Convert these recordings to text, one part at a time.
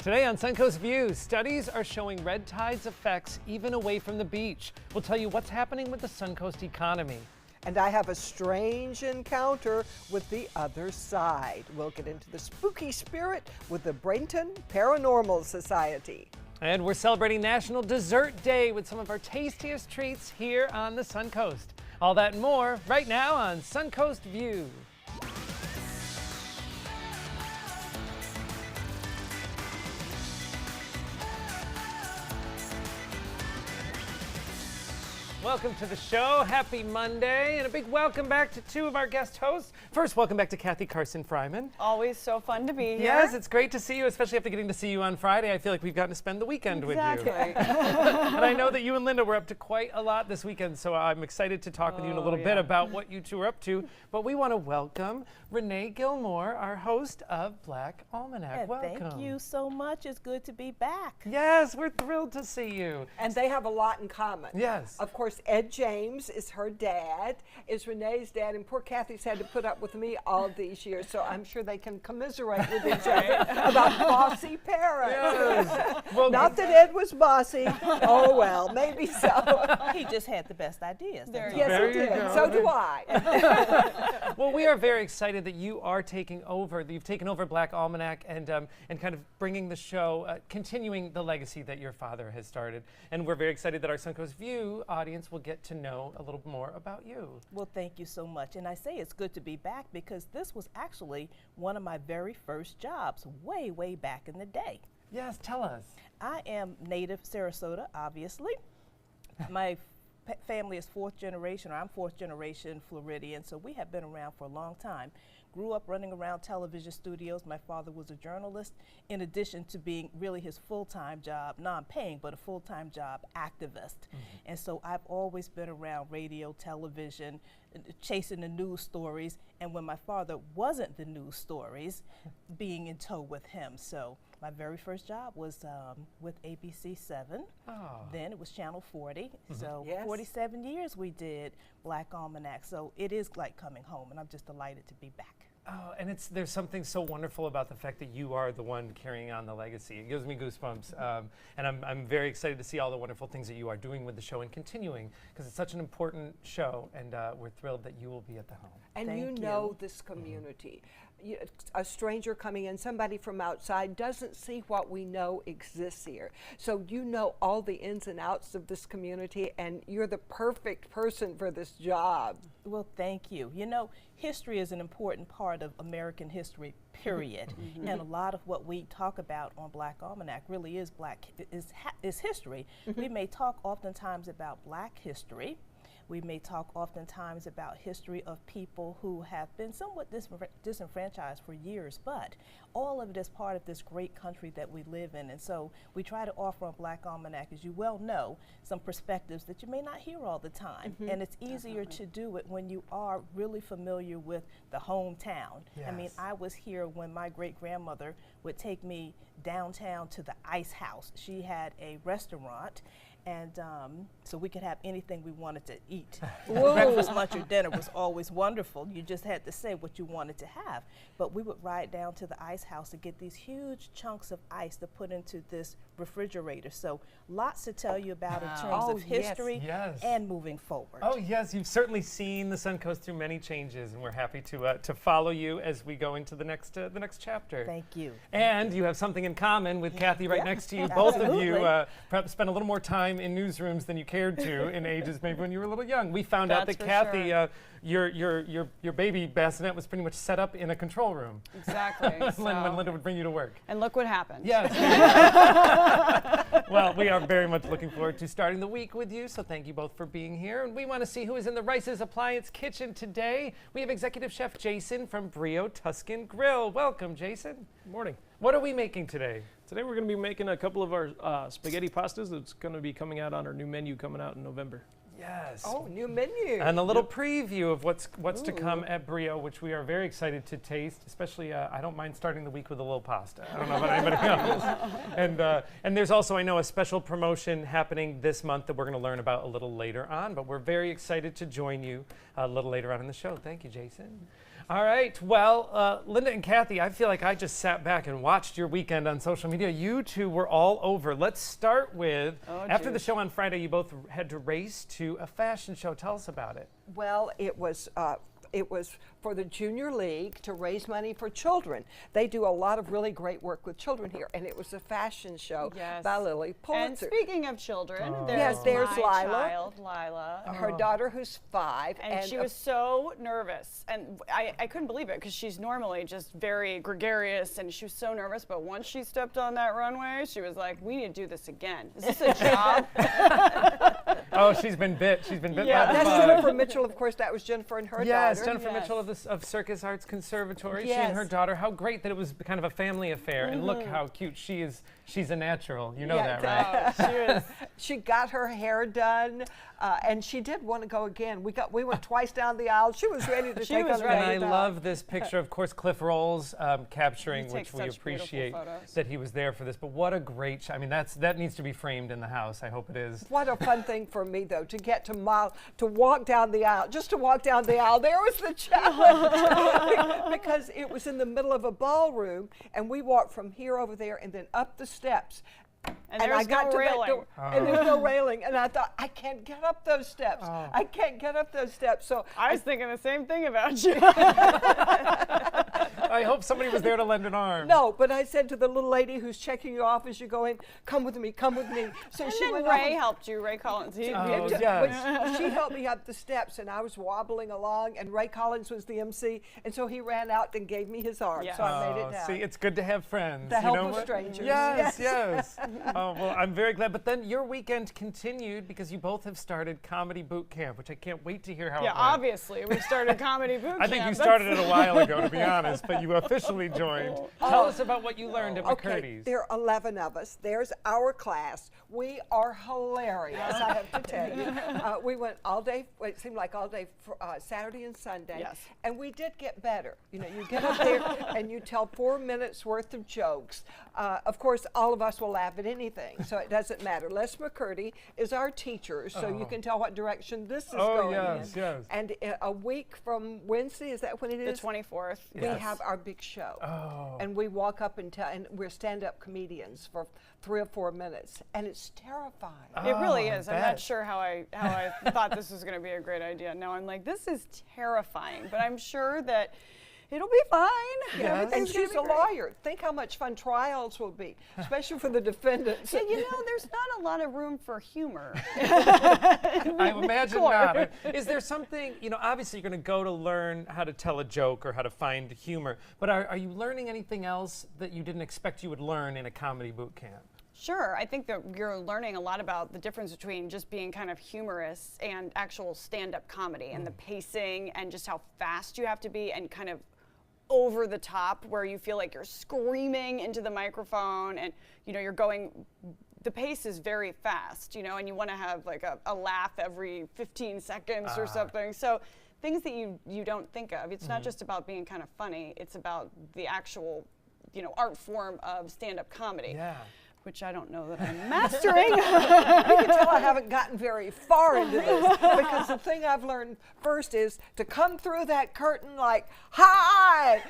Today on Suncoast Views, studies are showing red tide's effects even away from the beach. We'll tell you what's happening with the Suncoast economy. And I have a strange encounter with the other side. We'll get into the spooky spirit with the Bradenton Paranormal Society. And we're celebrating National Dessert Day with some of our tastiest treats here on the Suncoast. All that and more right now on Suncoast View. Welcome to the show. Happy Monday, and a big welcome back to two of our guest hosts. First, welcome back to Kathy Carson-Fryman. Always so fun to be here. Yes, it's great to see you, especially after getting to see you on Friday. I feel like we've gotten to spend the weekend with you. Exactly. And I know that you and Linda were up to quite a lot this weekend, so I'm excited to talk with you in a little bit about what you two are up to. But we want to welcome Renee Gilmore, our host of Black Almanac. And welcome. thank you so much. It's good to be back. Yes, we're thrilled to see you. And they have a lot in common. Yes. Of course, Ed James is her dad, is Renee's dad, and poor Kathy's had to put up with me all these years, so I'm sure they can commiserate with each other about bossy parents. Yes. Well, Not that Ed was bossy. Oh, well, maybe so. He just had the best ideas. There that's you all. Yes, There he you did. go. So do I. Well, we are very excited that you are taking over. You've taken over Black Almanac and kind of bringing the show, continuing the legacy that your father has started. And we're very excited that our Suncoast View audience will get to know a little more about you. Well, thank you so much. And I say it's good to be back because this was actually one of my very first jobs way, way back in the day. Yes, tell us. I am native Sarasota, obviously. My family is fourth generation, or I'm fourth generation Floridian, so we have been around for a long time. Grew up running around television studios. My father was a journalist, in addition to being really his full-time job, non-paying, but a full-time job activist. And so I've always been around radio, television, chasing the news stories, and when my father wasn't the news stories, being in tow with him. So my very first job was with ABC 7. Oh. Then it was Channel 40. So Yes. 47 years we did Black Almanac. So it is like coming home, and I'm just delighted to be back. Oh, and there's something so wonderful about the fact that you are the one carrying on the legacy. It gives me goosebumps, and I'm very excited to see all the wonderful things that you are doing with the show and continuing, because it's such an important show, and we're thrilled that you will be at the home. And Thank you you. know this community. A stranger coming in, somebody from outside doesn't see what we know exists here. So you know all the ins and outs of this community, and you're the perfect person for this job. Well, thank you. You know, history is an important part of American history, period. And a lot of what we talk about on Black Almanac really is is history. We may talk oftentimes about Black history. We may talk oftentimes about history of people who have been somewhat disenfranchised for years, but all of it is part of this great country that we live in. And so we try to offer on Black Almanac, as you well know, some perspectives that you may not hear all the time. And it's easier to do it when you are really familiar with the hometown. I mean, Yes. I was here when my great-grandmother would take me downtown to the Ice House. She had a restaurant, and so we could have anything we wanted to eat. Breakfast, lunch, or dinner was always wonderful. You just had to say what you wanted to have. But we would ride down to the Ice House to get these huge chunks of ice to put into this refrigerator. So lots to tell you about in terms Oh, of history yes. and moving forward. Oh yes, you've certainly seen the Suncoast through many changes, and we're happy to follow you as we go into the next chapter. Thank you. And you have something in common with Kathy right next to you. Both of you Absolutely. perhaps spent a little more time in newsrooms than you cared to in ages maybe when you were a little young. We found out that That's for Kathy, sure. your baby bassinet was pretty much set up in a control room. Exactly. when Linda would bring you to work. And look what happened. Yes. Well, we are very much looking forward to starting the week with you, so thank you both for being here. And we want to see who is in the Rice's Appliance Kitchen today. We have Executive Chef Jason from Brio Tuscan Grill. Welcome, Jason. Good morning. What are we making today? Today we're going to be making a couple of our spaghetti pastas that's going to be coming out on our new menu coming out in November. Yes. Oh, new menu. And a little preview of what's to come at Brio, which we are very excited to taste. Especially, I don't mind starting the week with a little pasta. I don't know about anybody else. And there's also, I know, a special promotion happening this month that we're going to learn about a little later on. But we're very excited to join you a little later on in the show. Thank you, Jason. All right. Well, Linda and Kathy, I feel like I just sat back and watched your weekend on social media. You two were all over. Let's start with, after the show on Friday, you both had to race to a fashion show. Tell us about it. Well, it was for the Junior League to raise money for children. They do a lot of really great work with children here, and it was a fashion show by Lily Pulitzer. And speaking of children, Yes, there's my Lila. child, Lila. Her daughter, who's 5, And she was so nervous, and I couldn't believe it because she's normally just very gregarious, and she was so nervous. But once she stepped on that runway, she was like, "We need to do this again. Is this a job?" Oh, she's been bit. She's been bit Yeah. by the That's bug. Jennifer Mitchell, of course. That was Jennifer and her Yes, daughter. Jennifer Yes. Mitchell of Circus Arts Conservatory. She Yes. and her daughter. How great that it was kind of a family affair. And look how cute she is. She's a natural. You know Yeah, that, right? Oh, she was. She got her hair done, and she did want to go again. We went twice down the aisle. She was ready to She take was on the ready. And I main aisle. love this picture, of course, Cliff Rolls capturing, He which takes we such beautiful appreciate photos. that he was there for this. But what a great, I mean, that needs to be framed in the house. I hope it is. What a fun thing for me, though, to get to walk down the aisle. Just to walk down the aisle, there was the challenge. Because it was in the middle of a ballroom, and we walked from here over there and then up the steps. And I there's got no to that railing. door, and there's no railing. And I thought, I can't get up those steps. I can't get up those steps. So I was thinking the same thing about you. I hope somebody was there to lend an arm. no, but I said to the little lady who's checking you off as you go in, come with me, come with me. So And she then went Ray off. helped you, Ray Collins. He, Oh, But yes. she helped me up the steps, and I was wobbling along, and Ray Collins was the MC, and so he ran out and gave me his arm, Yeah. so I made it down. See, it's good to have friends. The you help know of what? strangers. Yes, Yes. yes. Oh, well, I'm very glad. But then your weekend continued because you both have started Comedy Boot Camp, which I can't wait to hear how yeah, it went. obviously, we started comedy boot camp. I think you started it a while ago, to be honest, but you officially joined. Tell us about what you learned at Okay, McCurdy's. there are 11 of us. There's our class. We are hilarious, I have to tell you. We went all day, well, it seemed like all day, for, Saturday and Sunday. Yes. And we did get better. You know, you get up there and you tell 4 minutes worth of jokes. Of course, all of us will laugh at anything, so it doesn't matter. Les McCurdy is our teacher, so you can tell what direction this is going yes, in. yes. And a week from Wednesday, is that when it The is? 24th. We Yes. have our big show. Oh. And we walk up and tell, and we're stand-up comedians for 3 or 4 minutes, and it's terrifying. It really I is. I'm bet. not sure how I thought this was going to be a great idea. Now I'm like, this is terrifying, but I'm sure that it'll be fine. Yes. And Everything's gonna she's be a great. lawyer. Think how much fun trials will be, especially for the defendants. Yeah, you know, there's not a lot of room for humor. I imagine Court. not. Is there something, you know, obviously you're going to go to learn how to tell a joke or how to find humor, but are you learning anything else that you didn't expect you would learn in a comedy boot camp? Sure, I think that you're learning a lot about the difference between just being kind of humorous and actual stand-up comedy and the pacing and just how fast you have to be and kind of over the top where you feel like you're screaming into the microphone and you know you're going, the pace is very fast, you know, and you want to have like a laugh every 15 seconds or something. So things that you don't think of. It's not just about being kind of funny, it's about the actual, you know, art form of stand-up comedy. Yeah. Which I don't know that I'm mastering. You can tell I haven't gotten very far into this because the thing I've learned first is to come through that curtain like, hi!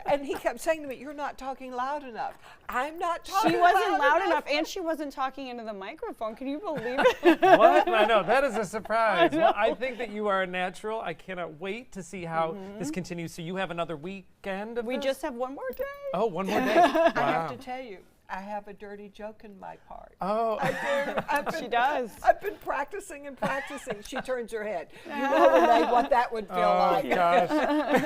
And he kept saying to me, you're not talking loud enough. I'm not talking She wasn't loud enough, and she wasn't talking into the microphone. Can you believe it? What? I know, that is a surprise. Well, I think that you are a natural. I cannot wait to see how this continues. So you have another weekend of We this? just have one more day. Oh, one more day. Wow. I have to tell you, I have a dirty joke in my part. Oh, She does. I've been practicing and practicing. She turns her head. You know, Renee, what that would feel like. gosh.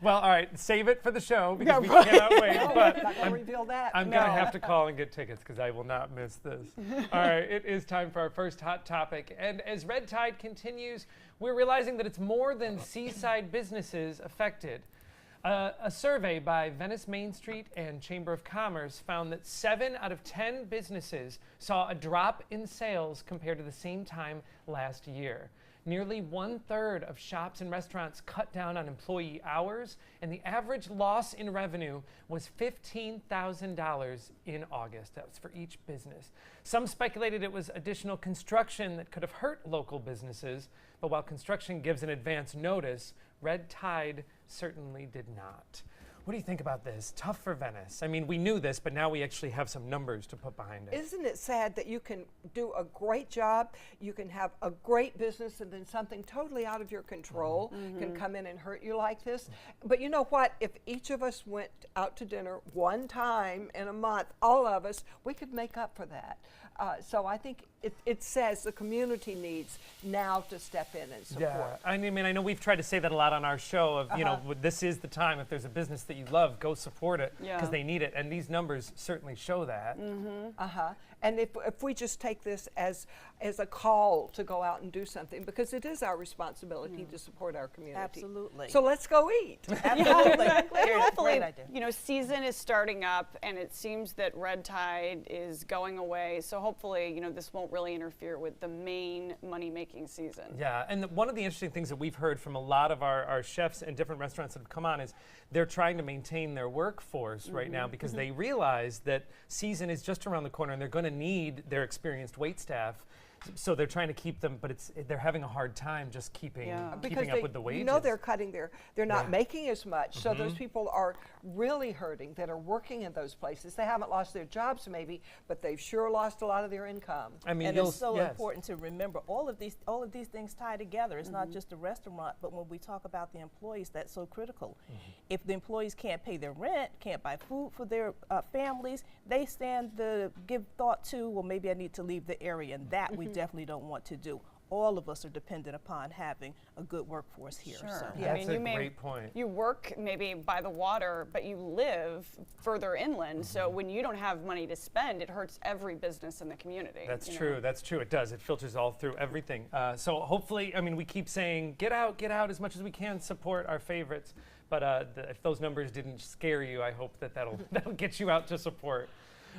Well, all right, save it for the show because we cannot wait. No, But I'm not going to reveal that. I'm going to have to call and get tickets because I will not miss this. All right, it is time for our first hot topic. And as Red Tide continues, we're realizing that it's more than seaside businesses affected. A survey by Venice Main Street and Chamber of Commerce found that 7 out of 10 businesses saw a drop in sales compared to the same time last year. Nearly 1/3 of shops and restaurants cut down on employee hours, and the average loss in revenue was $15,000 in August. That was for each business. Some speculated it was additional construction that could have hurt local businesses, but while construction gives an advance notice, Red Tide certainly did not. What do you think about this? Tough for Venice. I mean, we knew this, but now we actually have some numbers to put behind it. Isn't it sad that you can do a great job, you can have a great business, and then something totally out of your control can come in and hurt you like this? But you know what? If each of us went out to dinner one time in a month, all of us, we could make up for that. So I think it says the community needs now to step in and support. Yeah, I mean, I know we've tried to say that a lot on our show of, you know, this is the time. If there's a business that you love, go support it because they need it. And these numbers certainly show that. And if we just take this as a call to go out and do something, because it is our responsibility to support our community. Absolutely. So let's go eat. Absolutely. And hopefully, Great idea. you know, season is starting up, and it seems that red tide is going away. So hopefully, you know, this won't really interfere with the main money-making season. Yeah, and one of the interesting things that we've heard from a lot of our chefs and different restaurants that have come on is they're trying to maintain their workforce right now because they realize that season is just around the corner and they're going to need their experienced wait staff. So they're trying to keep them, but they're having a hard time just keeping up with the wages. You know, they're cutting they're not making as much. So those people are really hurting that are working in those places. They haven't lost their jobs maybe, but they've sure lost a lot of their income. I mean, and it's so important to remember all of these things tie together. It's not just the restaurant, but when we talk about the employees, that's so critical. If the employees can't pay their rent, can't buy food for their families, they stand to give thought to, well, maybe I need to leave the area, and that we definitely don't want to do. All of us are dependent upon having a good workforce here. Sure. So. Yeah, That's a great point. You work maybe by the water, but you live further inland. So when you don't have money to spend, it hurts every business in the community. That's true. That's true. It does. It filters all through everything. So hopefully, I mean, we keep saying, get out as much as we can, support our favorites. But if those numbers didn't scare you, I hope that'll get you out to support.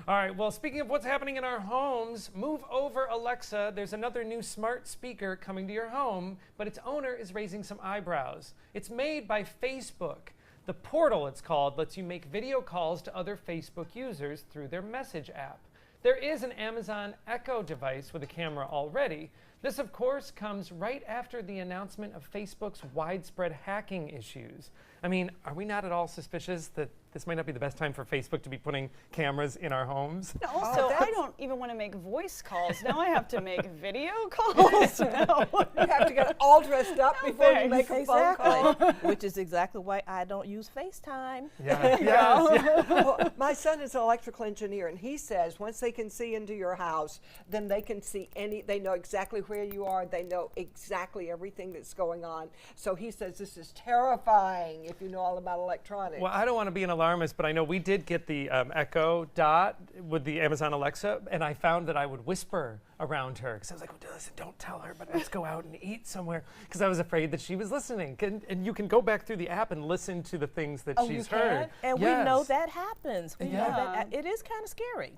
All right, well, speaking of what's happening in our homes, move over, Alexa. There's another new smart speaker coming to your home, but its owner is raising some eyebrows. It's made by Facebook. The Portal, it's called, lets you make video calls to other Facebook users through their message app. There is an Amazon Echo device with a camera already. This, of course, comes right after the announcement of Facebook's widespread hacking issues. I mean, are we not at all suspicious that this might not be the best time for Facebook to be putting cameras in our homes? Also, I don't even want to make voice calls. Now I have to make video calls. No. You have to get all dressed up before you make a phone call. Which is exactly why I don't use FaceTime. Well, my son is an electrical engineer, and he says once they can see into your house, then they can see they know exactly where you are. They know exactly everything that's going on. So he says this is terrifying if you know all about electronics. Well, I don't want to be an alarmist, but I know we did get the Echo Dot with the Amazon Alexa, and I found that I would whisper around her because I was like, oh, listen, don't tell her, but let's go out and eat somewhere, because I was afraid that she was listening. And you can go back through the app and listen to the things that she's heard. And we know that happens. We know Yeah. that it is kind of scary.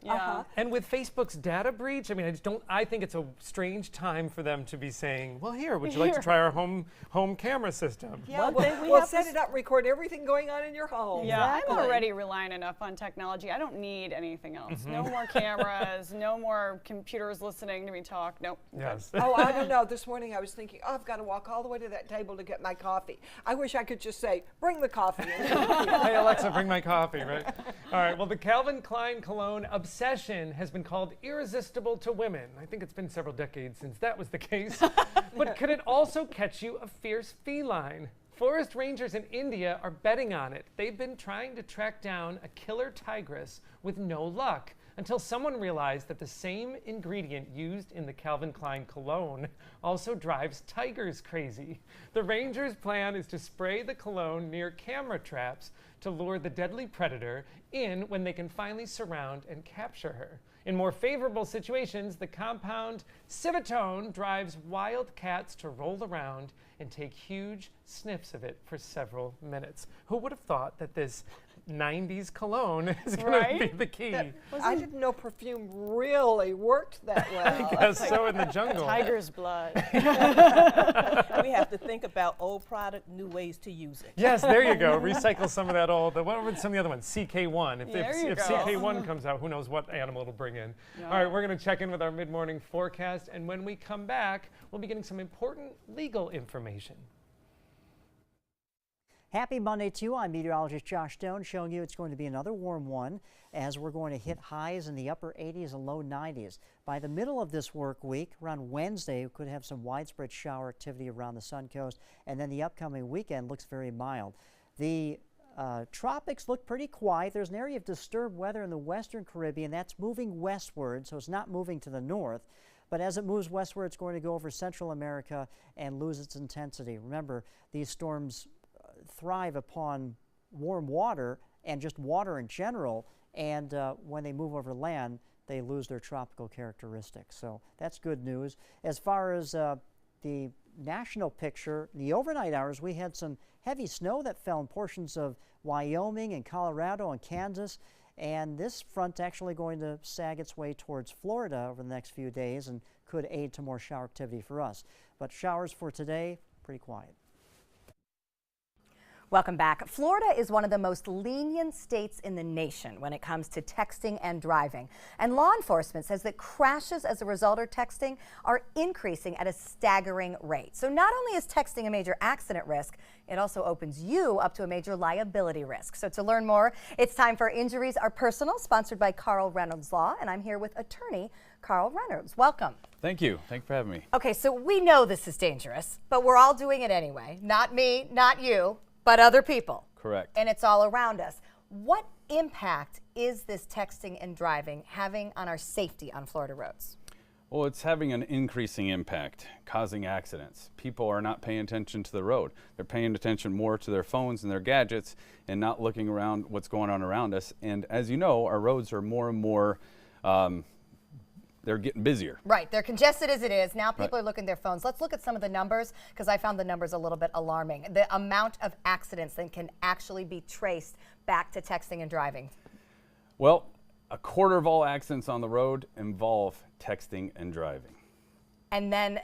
And with Facebook's data breach, I mean, I think it's a strange time for them to be saying, well, here, would you like to try our home camera system? Yeah, One thing we we'll have set to it up, record everything going on in your home. Yeah, Exactly. I'm already relying enough on technology. I don't need anything else. No more cameras, no more computers listening to me talk. Nope. Yes. Oh, I don't know. This morning I was thinking, oh, I've got to walk all the way to that table to get my coffee. I wish I could just say, bring the coffee in. Hey, Alexa, bring my coffee, right? All right, well, the Calvin Klein cologne Obsession has been called irresistible to women. I think it's been several decades since that was the case. But could it also catch you a fierce feline? Forest rangers in India are betting on it. They've been trying to track down a killer tigress with no luck until someone realized that the same ingredient used in the Calvin Klein cologne also drives tigers crazy. The rangers' plan is to spray the cologne near camera traps to lure the deadly predator in when they can finally surround and capture her. In more favorable situations, the compound Civitone drives wild cats to roll around and take huge sniffs of it for several minutes. Who would have thought that this 90s cologne is going to be the key? I didn't know perfume really worked that well. I guess so in the jungle. Tiger's blood. We have to think about old product, new ways to use it. Yes, there you go. Recycle some of that old. What were some of the other ones? CK1. If go. CK1 comes out, who knows what animal it'll bring in. All right, we're going to check in with our mid-morning forecast, and when we come back, we'll be getting some important legal information. Happy Monday to you. I'm meteorologist Josh Stone, showing you it's going to be another warm one as we're going to hit highs in the upper 80s and low 90s. By the middle of this work week, around Wednesday, we could have some widespread shower activity around the Suncoast, and then the upcoming weekend looks very mild. The tropics look pretty quiet. There's an area of disturbed weather in the western Caribbean that's moving westward, so it's not moving to the north. But as it moves westward, it's going to go over Central America and lose its intensity. Remember, these storms thrive upon warm water and just water in general, and when they move over land, they lose their tropical characteristics. So that's good news. As far as the national picture, in the overnight hours, we had some heavy snow that fell in portions of Wyoming and Colorado and Kansas, and this front actually going to sag its way towards Florida over the next few days and could aid to more shower activity for us. But showers for today, pretty quiet. Welcome back. Florida is one of the most lenient states in the nation when it comes to texting and driving. And law enforcement says that crashes as a result of texting are increasing at a staggering rate. So not only is texting a major accident risk, it also opens you up to a major liability risk. So to learn more, it's time for Injuries Are Personal, sponsored by Carl Reynolds Law. And I'm here with attorney Carl Reynolds. Welcome. Thank you. Thanks for having me. Okay, so we know this is dangerous, but we're all doing it anyway. Not me, not you, but other people. Correct. And it's all around us. What impact is this texting and driving having on our safety on Florida roads? Well, it's having an increasing impact, causing accidents. People are not paying attention to the road. They're paying attention more to their phones and their gadgets and not looking around what's going on around us. And as you know, our roads are more and more they're getting busier. Right, they're congested as it is. Now people are looking at their phones. Let's look at some of the numbers, because I found the numbers a little bit alarming. The amount of accidents that can actually be traced back to texting and driving. Well, a quarter of all accidents on the road involve texting and driving. And then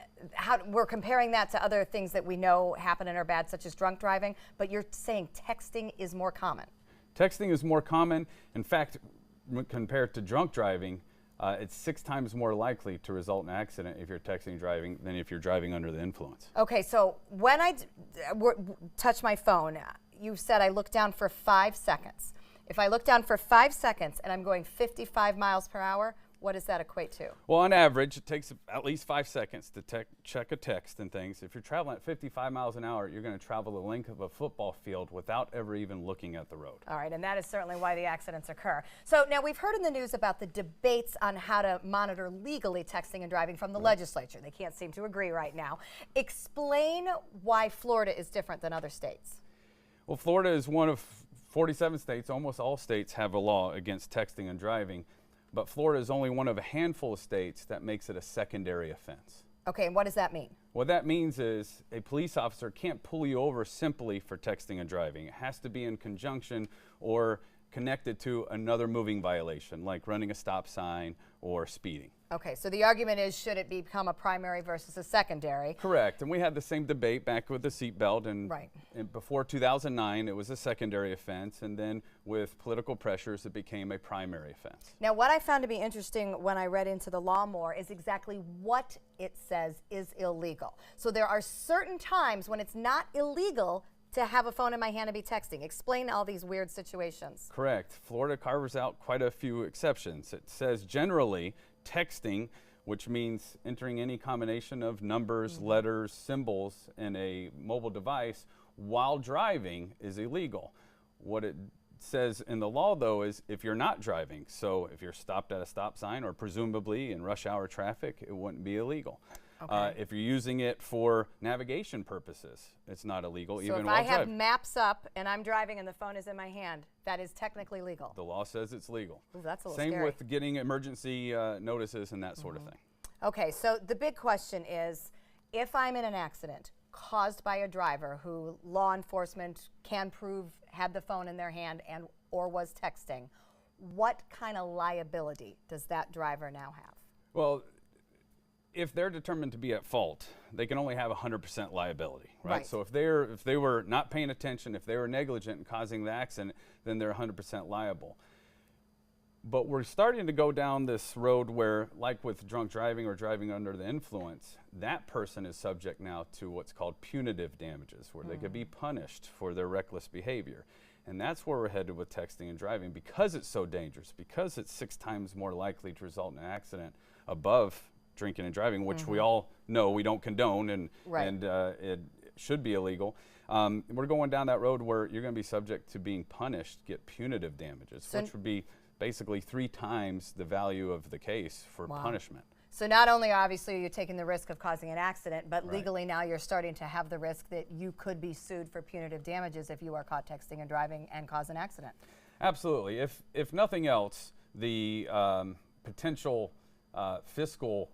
we're comparing that to other things that we know happen and are bad, such as drunk driving, but you're saying texting is more common. Texting is more common. In fact, compared to drunk driving, it's 6 times more likely to result in an accident if you're texting and driving than if you're driving under the influence. Okay, so when I touch my phone, you said I look down for 5 seconds. If I look down for 5 seconds and I'm going 55 miles per hour, what does that equate to? Well, on average, it takes at least 5 seconds to check a text and things. If you're traveling at 55 miles an hour, you're going to travel the length of a football field without ever even looking at the road. All right, and that is certainly why the accidents occur. So now we've heard in the news about the debates on how to monitor legally texting and driving from the legislature. They can't seem to agree right now. Explain why Florida is different than other states. Well, Florida is one of 47 states. Almost all states have a law against texting and driving. But Florida is only one of a handful of states that makes it a secondary offense. Okay, and what does that mean? What that means is a police officer can't pull you over simply for texting and driving. It has to be in conjunction or connected to another moving violation, like running a stop sign or speeding. Okay, so the argument is, should it become a primary versus a secondary? Correct, and we had the same debate back with the seatbelt, and before 2009 it was a secondary offense, and then with political pressures it became a primary offense. Now what I found to be interesting when I read into the law more is exactly what it says is illegal. So there are certain times when it's not illegal to have a phone in my hand and be texting. Explain all these weird situations. Correct. Florida carves out quite a few exceptions. It says generally texting, which means entering any combination of numbers, letters, symbols in a mobile device while driving is illegal. What it says in the law, though, is if you're not driving, so if you're stopped at a stop sign or presumably in rush hour traffic, it wouldn't be illegal. Okay. If you're using it for navigation purposes, it's not illegal even while driving. So if I have maps up and I'm driving and the phone is in my hand, that is technically legal? The law says it's legal. Ooh, that's a little Same scary. with getting emergency notices and that sort of thing. Okay, so the big question is, if I'm in an accident caused by a driver who law enforcement can prove had the phone in their hand and or was texting, what kind of liability does that driver now have? Well, if they're determined to be at fault, they can only have 100% liability, right? So if they were not paying attention, if they were negligent in causing the accident, then they're 100% liable. But we're starting to go down this road where, like with drunk driving or driving under the influence, that person is subject now to what's called punitive damages, where they could be punished for their reckless behavior. And that's where we're headed with texting and driving, because it's so dangerous, because it's 6 times more likely to result in an accident above drinking and driving, which we all know we don't condone, and it should be illegal. We're going down that road where you're going to be subject to being punished, get punitive damages, which would be basically 3 times the value of the case for punishment. So not only obviously you're taking the risk of causing an accident, but legally now you're starting to have the risk that you could be sued for punitive damages if you are caught texting and driving and cause an accident. Absolutely. If nothing else, the potential fiscal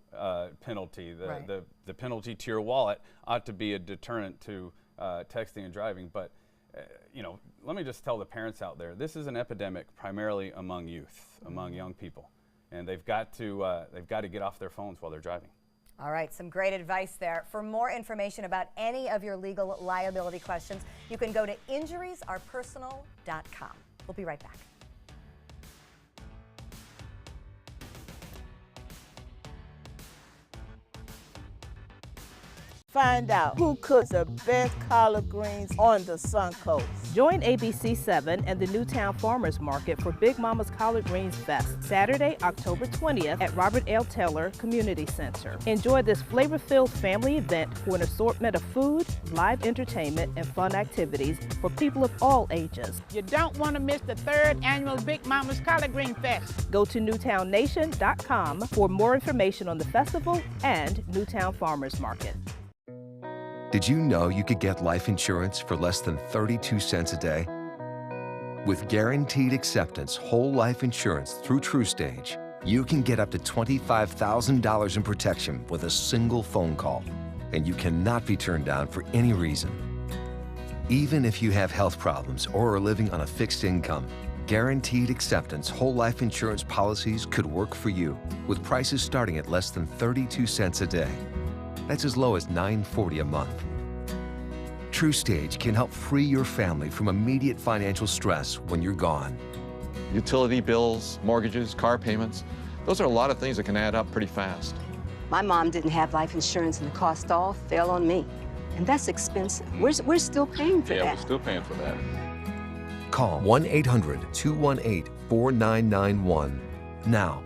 penalty, the penalty to your wallet ought to be a deterrent to texting and driving. But you know, let me just tell the parents out there, this is an epidemic primarily among youth, among young people, and they've got to get off their phones while they're driving. All right, some great advice there. For more information about any of your legal liability questions, you can go to injuriesarepersonal.com. We'll be right back. Find out who cooks the best collard greens on the Suncoast. Join ABC7 and the Newtown Farmers Market for Big Mama's Collard Greens Fest, Saturday, October 20th at Robert L. Taylor Community Center. Enjoy this flavor-filled family event for an assortment of food, live entertainment, and fun activities for people of all ages. You don't want to miss the 3rd annual Big Mama's Collard Green Fest. Go to newtownnation.com for more information on the festival and Newtown Farmers Market. Did you know you could get life insurance for less than 32 cents a day? With guaranteed acceptance whole life insurance through TrueStage, you can get up to $25,000 in protection with a single phone call, and you cannot be turned down for any reason. Even if you have health problems or are living on a fixed income, guaranteed acceptance whole life insurance policies could work for you, with prices starting at less than 32 cents a day. That's as low as $9.40 a month. TrueStage can help free your family from immediate financial stress when you're gone. Utility bills, mortgages, car payments, those are a lot of things that can add up pretty fast. My mom didn't have life insurance and the cost all fell on me. And that's expensive. We're still paying for that. Yeah, we're still paying for that. Call 1-800-218-4991 now.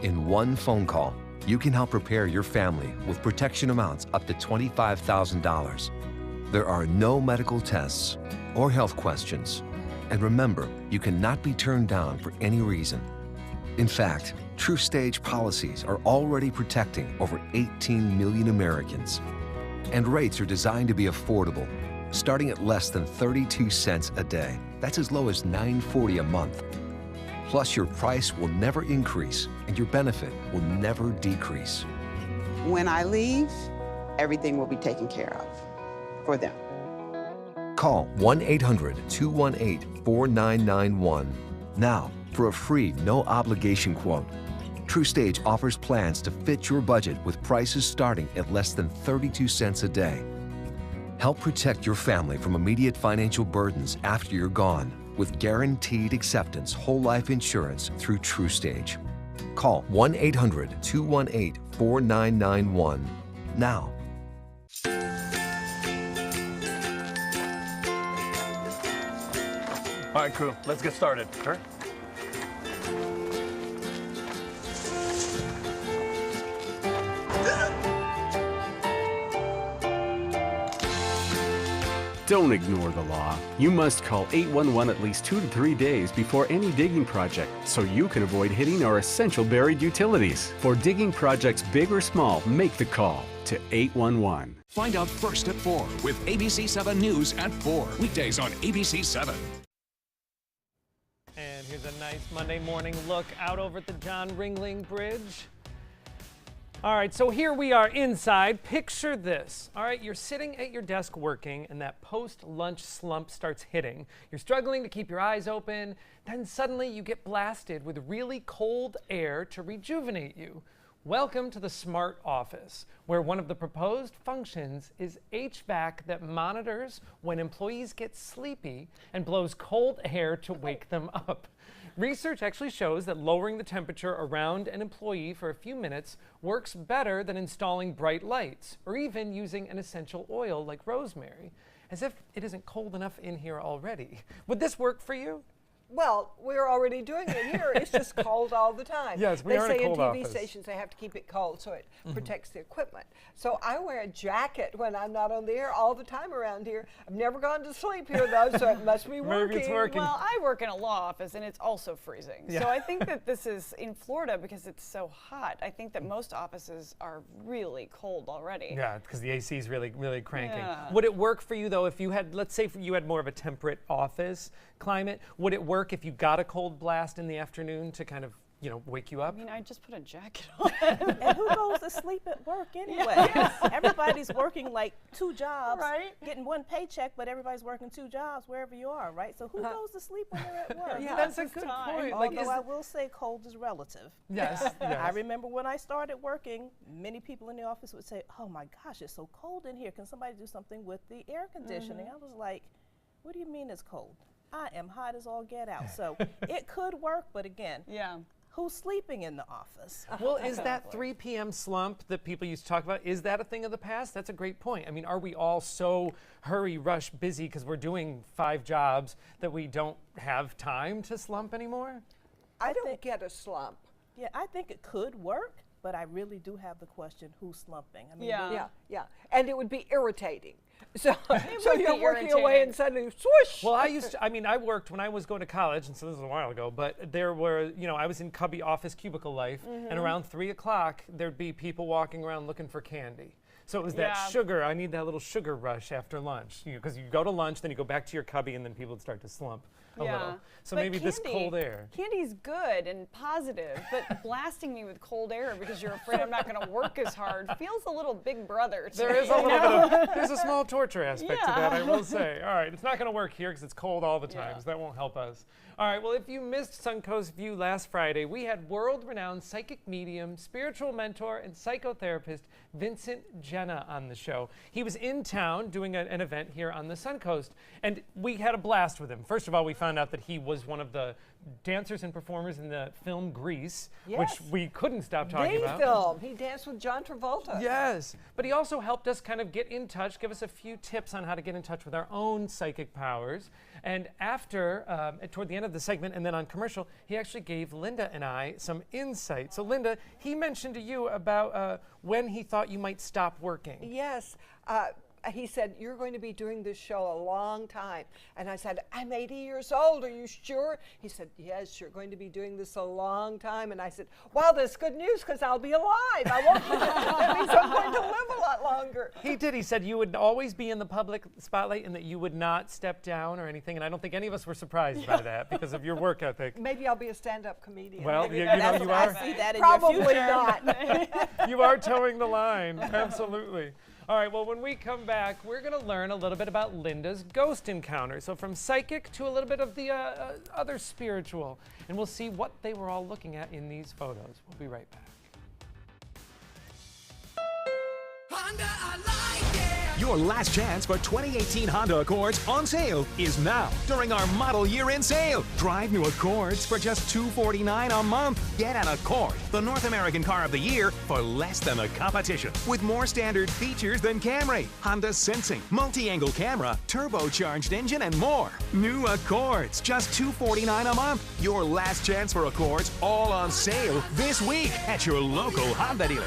In one phone call, you can help prepare your family with protection amounts up to $25,000. There are no medical tests or health questions. And remember, you cannot be turned down for any reason. In fact, TrueStage policies are already protecting over 18 million Americans. And rates are designed to be affordable, starting at less than 32 cents a day. That's as low as $9.40 a month. Plus, your price will never increase and your benefit will never decrease. When I leave, everything will be taken care of for them. Call 1-800-218-4991 now for a free, no-obligation quote. TrueStage offers plans to fit your budget with prices starting at less than 32 cents a day. Help protect your family from immediate financial burdens after you're gone with guaranteed acceptance whole life insurance through TrueStage. Call 1-800-218-4991 now. All right, crew, let's get started. Sure. Don't ignore the law. You must call 811 at least 2 to 3 days before any digging project so you can avoid hitting our essential buried utilities. For digging projects big or small, make the call to 811. Find out first at 4 with ABC 7 News at 4. Weekdays on ABC 7. And here's a nice Monday morning look out over at the John Ringling Bridge. All right, so here we are inside. Picture this. All right, you're sitting at your desk working and that post-lunch slump starts hitting. You're struggling to keep your eyes open. Then suddenly you get blasted with really cold air to rejuvenate you. Welcome to the Smart Office, where one of the proposed functions is HVAC that monitors when employees get sleepy and blows cold air to wake them up. Research actually shows that lowering the temperature around an employee for a few minutes works better than installing bright lights or even using an essential oil like rosemary, as if it isn't cold enough in here already. Would this work for you? Well, we're already doing it here. It's just cold all the time. Yes, we are in a cold They say in TV office. stations they have to keep it cold so it protects the equipment. So I wear a jacket when I'm not on the air all the time around here. I've never gone to sleep here though, so it must be working. Maybe it's working. Well, I work in a law office and it's also freezing. Yeah. So I think that this is in Florida because it's so hot. I think that most offices are really cold already. Yeah, because the AC is really cranking. Yeah. Would it work for you though if you had, let's say you had more of a temperate office climate, would it work if you got a cold blast in the afternoon to kind of, wake you up? I mean, I just put a jacket on. And who goes to sleep at work anyway? Everybody's working like 2 jobs, Right. getting 1 paycheck, but everybody's working 2 jobs wherever you are, right? So who goes to sleep when they're at work? Yeah, that's a good point. Although I will say cold is relative. Yes, yes. I remember when I started working, many people in the office would say, oh my gosh, it's so cold in here. Can somebody do something with the air conditioning? I was like, what do you mean it's cold? I am hot as all get out. So it could work, but again, who's sleeping in the office? Well, is that 3 p.m. slump that people used to talk about, is that a thing of the past? That's a great point. I mean, are we all so hurry, rush, busy because we're doing 5 jobs that we don't have time to slump anymore? I don't get a slump. Yeah, I think it could work, but I really do have the question, who's slumping? I mean, Yeah. And it would be irritating. So would you're be working away and suddenly swoosh. Well, I worked when I was going to college, and so this was a while ago, but there were, I was in cubby office cubicle life, and around 3 o'clock, there'd be people walking around looking for candy. So it was that sugar, I need that little sugar rush after lunch, because you go to lunch, then you go back to your cubby, and then people would start to slump a little. So but maybe this cold air. Candy's good and positive, but blasting me with cold air because you're afraid I'm not going to work as hard feels a little big brother to There me. is a little bit of, there's a small torture aspect to that, I will say. All right, it's not going to work here because it's cold all the time, so that won't help us. All right, well, if you missed Suncoast View last Friday, we had world-renowned psychic medium, spiritual mentor, and psychotherapist Vincent Jenna on the show. He was in town doing an event here on the Suncoast, and we had a blast with him. First of all, we found out that he was one of the dancers and performers in the film Grease, which we couldn't stop talking about. The film. He danced with John Travolta. Yes, but he also helped us kind of get in touch, give us a few tips on how to get in touch with our own psychic powers. And after, toward the end of the segment and then on commercial, he actually gave Linda and I some insight. So Linda, he mentioned to you about when he thought you might stop working. Yes. He said, you're going to be doing this show a long time. And I said, I'm 80 years old. Are you sure? He said, yes, you're going to be doing this a long time. And I said, wow, that's good news because I'll be alive. I won't be that means I'm going to live a lot longer. He did. He said you would always be in the public spotlight and that you would not step down or anything. And I don't think any of us were surprised by that because of your work ethic. Maybe I'll be a stand-up comedian. Well, Maybe you that's know what you I are. see that in Probably your future. not. You are towing the line. Absolutely. All right, well, when we come back, we're going to learn a little bit about Linda's ghost encounter. So from psychic to a little bit of the other spiritual. And we'll see what they were all looking at in these photos. We'll be right back. Your last chance for 2018 Honda Accords on sale is now during our model year-end sale. Drive new Accords for just $249 a month. Get an Accord, the North American car of the year, for less than the competition. With more standard features than Camry, Honda Sensing, multi-angle camera, turbocharged engine, and more. New Accords, just $249 a month. Your last chance for Accords, all on sale this week at your local Honda dealer.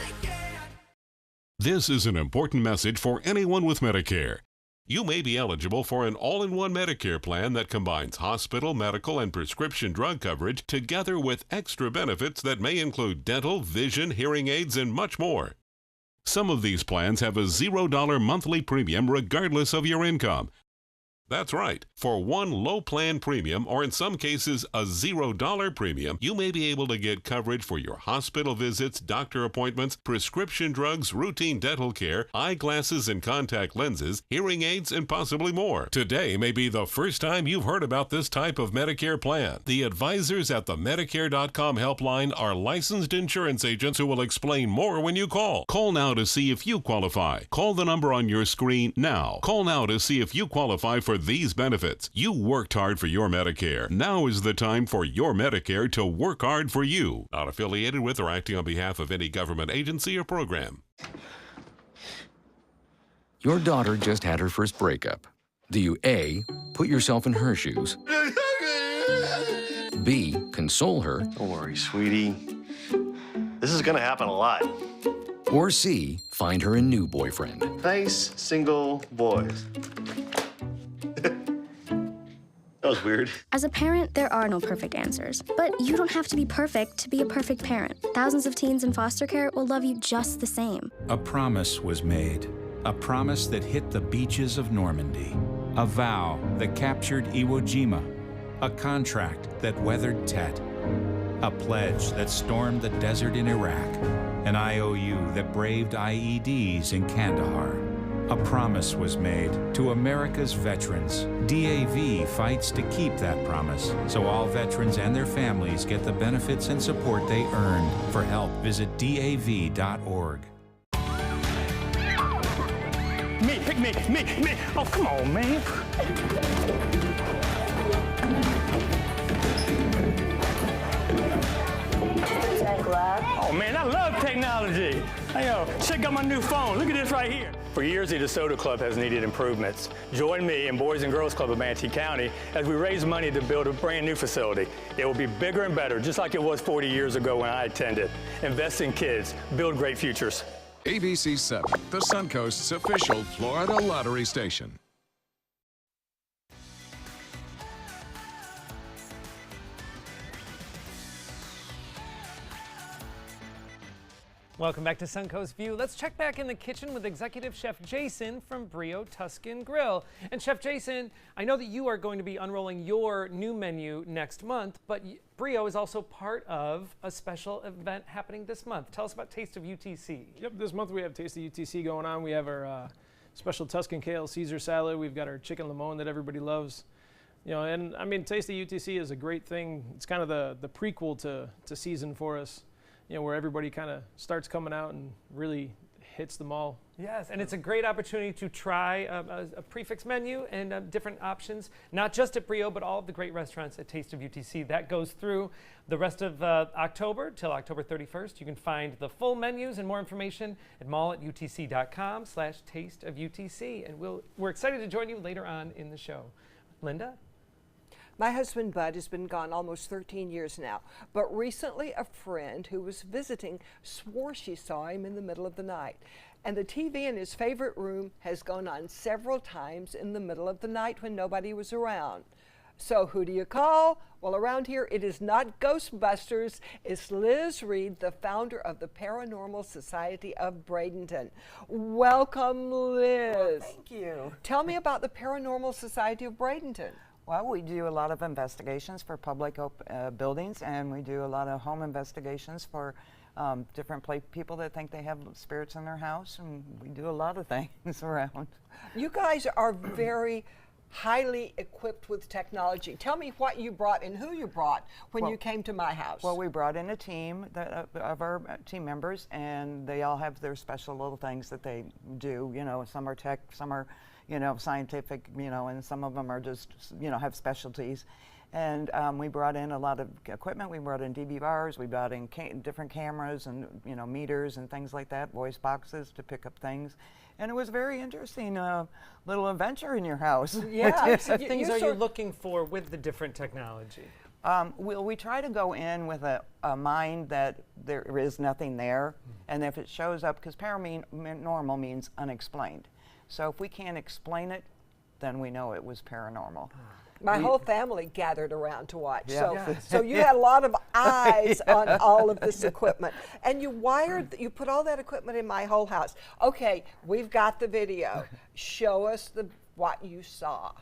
This is an important message for anyone with Medicare. You may be eligible for an all-in-one Medicare plan that combines hospital, medical, and prescription drug coverage together with extra benefits that may include dental, vision, hearing aids, and much more. Some of these plans have a $0 monthly premium regardless of your income. That's right. For one low plan premium, or in some cases a $0 premium, you may be able to get coverage for your hospital visits, doctor appointments, prescription drugs, routine dental care, eyeglasses and contact lenses, hearing aids, and possibly more. Today may be the first time you've heard about this type of Medicare plan. The advisors at the Medicare.com helpline are licensed insurance agents who will explain more when you call. Call now to see if you qualify. Call the number on your screen now. Call now to see if you qualify for these benefits. You worked hard for your Medicare. Now is the time for your Medicare to work hard for you. Not affiliated with or acting on behalf of any government agency or program. Your daughter just had her first breakup. Do you A, put yourself in her shoes? B, console her? Don't worry, sweetie. This is gonna happen a lot. Or C, find her a new boyfriend? Nice, single boys. That was weird. As a parent, there are no perfect answers. But you don't have to be perfect to be a perfect parent. Thousands of teens in foster care will love you just the same. A promise was made. A promise that hit the beaches of Normandy. A vow that captured Iwo Jima. A contract that weathered Tet. A pledge that stormed the desert in Iraq. An IOU that braved IEDs in Kandahar. A promise was made to America's veterans. DAV fights to keep that promise, so all veterans and their families get the benefits and support they earned. For help, visit DAV.org. Me, pick me. Oh, come on, man. Oh, man, I love technology. Hey, yo, check out my new phone. Look at this right here. For years, the DeSoto Club has needed improvements. Join me and Boys and Girls Club of Manatee County as we raise money to build a brand new facility. It will be bigger and better, just like it was 40 years ago when I attended. Invest in kids, build great futures. ABC 7, the Suncoast's official Florida lottery station. Welcome back to Suncoast View. Let's check back in the kitchen with Executive Chef Jason from Brio Tuscan Grill. And Chef Jason, I know that you are going to be unrolling your new menu next month, but Brio is also part of a special event happening this month. Tell us about Taste of UTC. Yep, this month we have Taste of UTC going on. We have our special Tuscan Kale Caesar salad. We've got our chicken limon that everybody loves. You know, and I mean, Taste of UTC is a great thing. It's kind of the prequel to season for us. You know, where everybody kind of starts coming out and really hits them all. Yes, and it's a great opportunity to try a prefix menu and different options, not just at Brio, but all of the great restaurants at Taste of UTC. That goes through the rest of October till October 31st. You can find the full menus and more information at mall@utc.com/tasteofutc. And we're excited to join you later on in the show. Linda? My husband, Bud, has been gone almost 13 years now, but recently a friend who was visiting swore she saw him in the middle of the night. And the TV in his favorite room has gone on several times in the middle of the night when nobody was around. So who do you call? Well, around here, it is not Ghostbusters. It's Liz Reed, the founder of the Paranormal Society of Bradenton. Welcome, Liz. Well, thank you. Tell me about the Paranormal Society of Bradenton. Well, we do a lot of investigations for public buildings, and we do a lot of home investigations for different people that think they have spirits in their house, and we do a lot of things around. You guys are very highly equipped with technology. Tell me what you brought and who you brought when you came to my house. Well, we brought in a team of our team members, and they all have their special little things that they do. You know, some are tech, some are scientific, and some of them are just, have specialties. And we brought in a lot of equipment. We brought in DVRs, we brought in different cameras and, meters and things like that, voice boxes to pick up things. And it was very interesting, little adventure in your house. Yeah. What things are you looking for with the different technology? We try to go in with a mind that there is nothing there. And if it shows up, because paranormal means unexplained. So if we can't explain it, then we know it was paranormal. My whole family gathered around to watch. Yeah. So you had a lot of eyes on all of this equipment. And you put all that equipment in my whole house. Okay, we've got the video. Show us what you saw.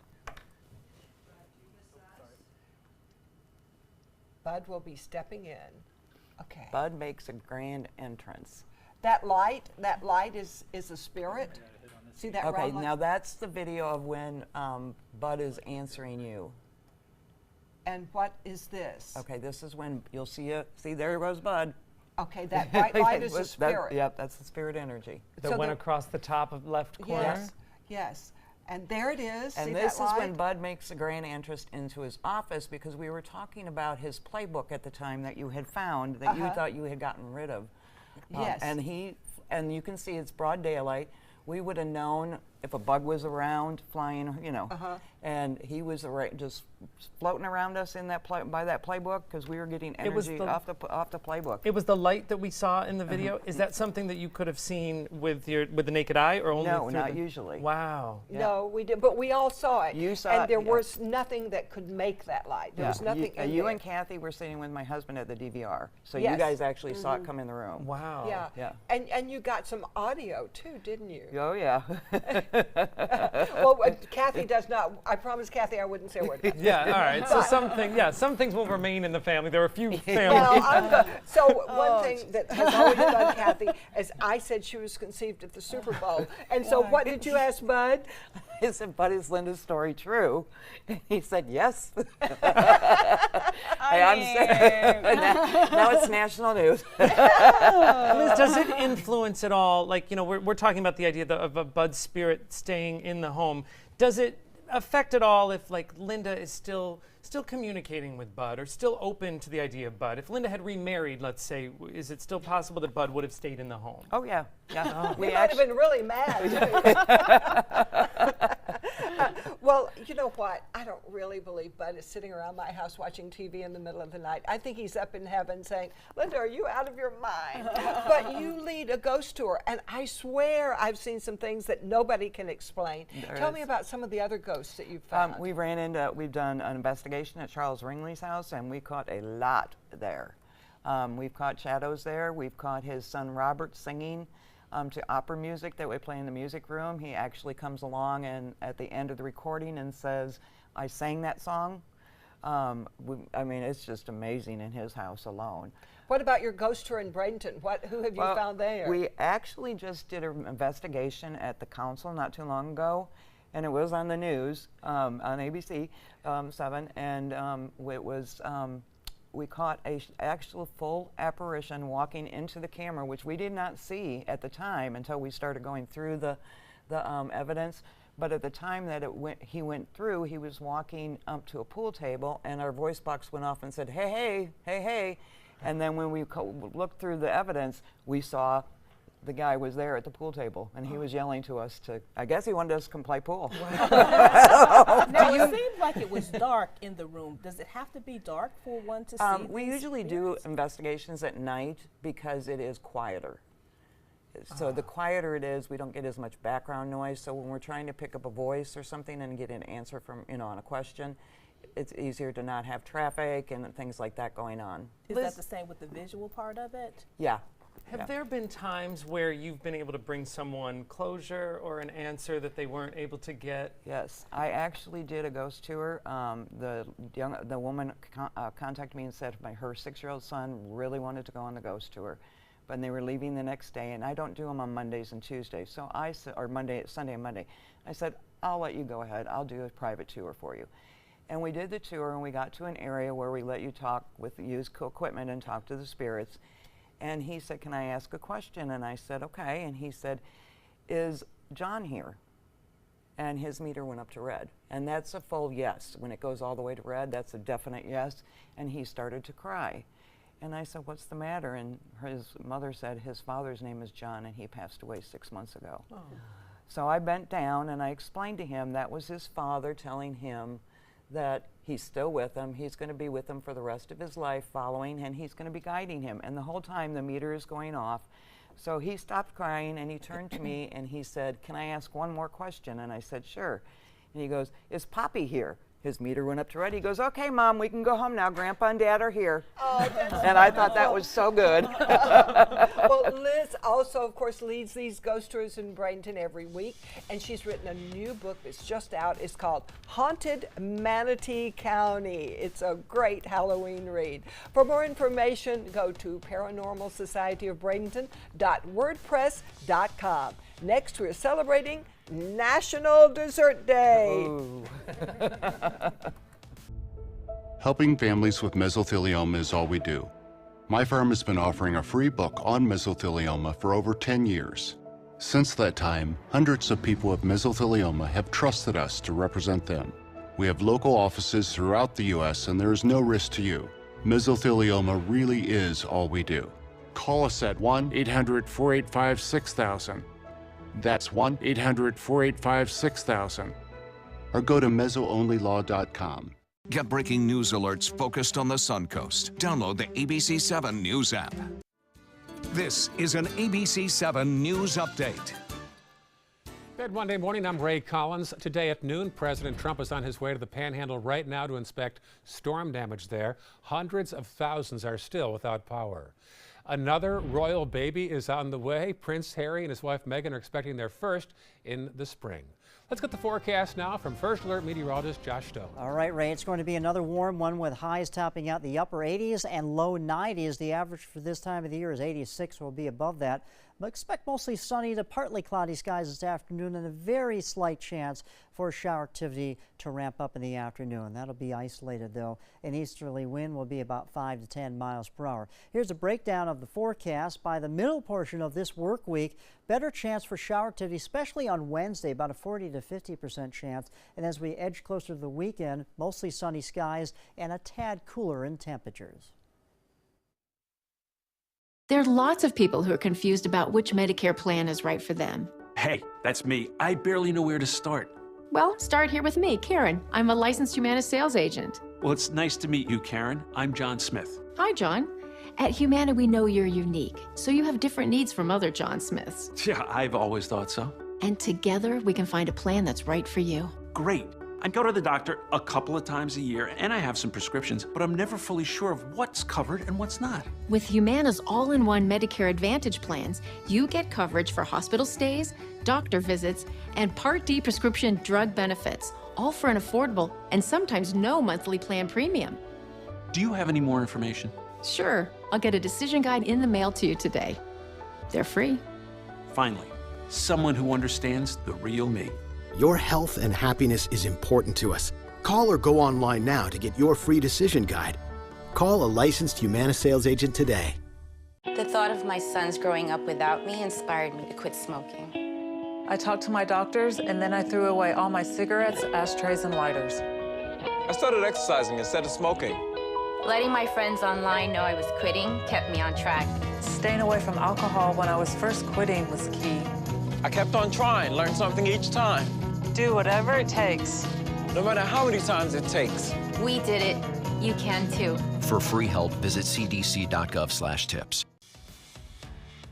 Bud will be stepping in. Okay. Bud makes a grand entrance. That light is a spirit. See that Okay, round light? now that's the video of when Bud is answering you. And what is this? Okay, this is when you'll see it. See, there goes Bud. Okay, that white light is a spirit. Yep, that's the spirit energy. That went across the top of left corner? Yes, yes. And there it is. And See this that is light? when Bud makes a grand entrance into his office, because we were talking about his playbook at the time that you had found that you thought you had gotten rid of. Yes. And you can see it's broad daylight. We would have known if a bug was around flying, you know. And he was just floating around us in that by that playbook, because we were getting energy off the playbook. It was the light that we saw in the video. Is that something that you could have seen with the naked eye, or only No, through not usually. Wow. Yeah. No, we did, but we all saw it. You saw and it, there yeah. was nothing that could make that light. There was nothing in you there. and Kathy were sitting with my husband at the DVR, so Yes. you guys actually saw it come in the room. Wow. Yeah. Yeah. And you got some audio too, didn't you? Oh yeah. Well, Kathy does not. I promised Kathy I wouldn't say a word about it. Yeah, all right. So some things will remain in the family. There are a few family. Well, so one thing that has always bugged Kathy is I said she was conceived at the Super Bowl. And so what did you ask Bud? I said, "Bud, is Linda's story true?" And he said, "Yes." Now it's national news. Liz, does it influence at all? Like, you know, we're talking about the idea of a Bud spirit staying in the home. Does it affect at all if, like, Linda is still communicating with Bud, or still open to the idea of Bud? If Linda had remarried, let's say, is it still possible that Bud would have stayed in the home? Oh yeah, yeah. We might have been really mad. Well, you know what? I don't really believe Bud is sitting around my house watching TV in the middle of the night. I think he's up in heaven saying, "Linda, are you out of your mind?" But you lead a ghost tour, and I swear I've seen some things that nobody can explain. Tell me about some of the other ghosts that you've found. We've done an investigation at Charles Ringley's house, and we caught a lot there. We've caught shadows there. We've caught his son Robert singing to opera music that we play in the music room. He actually comes along and at the end of the recording and says, "I sang that song." I mean, it's just amazing in his house alone. What about your ghost tour in Bradenton? Who have you found there? We actually just did an investigation at the council not too long ago, and it was on the news on ABC 7, and it was we caught a actual full apparition walking into the camera, which we did not see at the time until we started going through the evidence. But at the time that he went through, he was walking up to a pool table, and our voice box went off and said, "Hey, hey, hey, hey." And then when we looked through the evidence, we saw the guy was there at the pool table, and he was yelling to us I guess he wanted us to come play pool. Now, it seemed like it was dark in the room. Does it have to be dark for one to see We these usually spirits? do investigations at night because it is quieter. So the quieter it is, we don't get as much background noise. So when we're trying to pick up a voice or something and get an answer from, on a question, it's easier to not have traffic and things like that going on. Is that the same with the visual part of it? Yeah. Have there been times where you've been able to bring someone closure or an answer that they weren't able to get? Yes, I actually did a ghost tour. The woman contacted me and said her 6-year-old son really wanted to go on the ghost tour, but they were leaving the next day, and I don't do them on Mondays and Tuesdays, so Sunday and Monday. I said, "I'll let you go ahead. I'll do a private tour for you." And we did the tour, and we got to an area where we let you talk with used equipment and talk to the spirits. And he said, "Can I ask a question?" And I said, "Okay." And he said, "Is John here?" And his meter went up to red. And that's a full yes. When it goes all the way to red, that's a definite yes. And he started to cry. And I said, "What's the matter?" And his mother said, "His father's name is John, and he passed away 6 months ago." Oh. So I bent down and I explained to him that was his father telling him that he's still with him, he's going to be with him for the rest of his life following, and he's going to be guiding him. And the whole time the meter is going off. So he stopped crying and he turned to me and he said, "Can I ask one more question?" And I said, "Sure." And he goes, "Is Poppy here?" his meter went up to red. He goes, "Okay, Mom, we can go home now. Grandpa and Dad are here." Oh, that's and I thought that was so good. Well, Liz also, of course, leads these ghost tours in Bradenton every week, and she's written a new book that's just out. It's called Haunted Manatee County. It's a great Halloween read. For more information, go to paranormalsocietyofbradenton.wordpress.com. Next, we're celebrating National Dessert Day. Helping families with mesothelioma is all we do. My firm has been offering a free book on mesothelioma for over 10 years. Since that time, hundreds of people with mesothelioma have trusted us to represent them. We have local offices throughout the U.S. and there is no risk to you. Mesothelioma really is all we do. Call us at 1-800-485-6000. That's 1-800-485-6000. Or go to mesoonlylaw.com. Get breaking news alerts focused on the Suncoast. Download the ABC 7 News app. This is an ABC 7 News Update. Good Monday morning, I'm Ray Collins. Today at noon, President Trump is on his way to the Panhandle right now to inspect storm damage there. Hundreds of thousands are still without power. Another royal baby is on the way. Prince Harry and his wife Meghan are expecting their first in the spring. Let's get the forecast now from First Alert meteorologist Josh Stowe. All right, Ray, it's going to be another warm one with highs topping out the upper 80s and low 90s. The average for this time of the year is 86, will be above that. But expect mostly sunny to partly cloudy skies this afternoon and a very slight chance for shower activity to ramp up in the afternoon. That'll be isolated, though. An easterly wind will be about 5 to 10 miles per hour. Here's a breakdown of the forecast. By the middle portion of this work week, better chance for shower activity, especially on Wednesday, about a 40 to 50% chance. And as we edge closer to the weekend, mostly sunny skies and a tad cooler in temperatures. There are lots of people who are confused about which Medicare plan is right for them. Hey, that's me. I barely know where to start. Well, start here with me, Karen. I'm a licensed Humana sales agent. Well, it's nice to meet you, Karen. I'm John Smith. Hi, John. At Humana, we know you're unique, so you have different needs from other John Smiths. Yeah, I've always thought so. And together, we can find a plan that's right for you. Great. I go to the doctor a couple of times a year, and I have some prescriptions, but I'm never fully sure of what's covered and what's not. With Humana's all-in-one Medicare Advantage plans, you get coverage for hospital stays, doctor visits, and Part D prescription drug benefits, all for an affordable and sometimes no monthly plan premium. Do you have any more information? Sure. I'll get a decision guide in the mail to you today. They're free. Finally, someone who understands the real me. Your health and happiness is important to us. Call or go online now to get your free decision guide. Call a licensed Humana sales agent today. The thought of my sons growing up without me inspired me to quit smoking. I talked to my doctors, and then I threw away all my cigarettes, ashtrays, and lighters. I started exercising instead of smoking. Letting my friends online know I was quitting kept me on track. Staying away from alcohol when I was first quitting was key. I kept on trying, learned something each time. Do whatever it takes. No matter how many times it takes. We did it. You can too. For free help, visit cdc.gov/tips.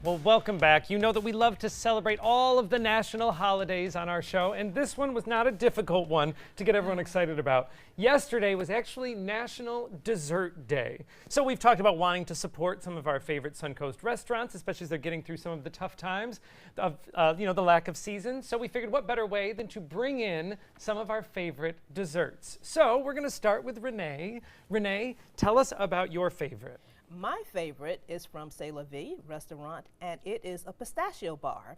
Well, welcome back. You know that we love to celebrate all of the national holidays on our show, and this one was not a difficult one to get everyone excited about. Yesterday was actually National Dessert Day. So we've talked about wanting to support some of our favorite Suncoast restaurants, especially as they're getting through some of the tough times of, the lack of season. So we figured what better way than to bring in some of our favorite desserts. So we're going to start with Renee. Renee, tell us about your favorite. My favorite is from C'est La Vie restaurant, and it is a pistachio bar.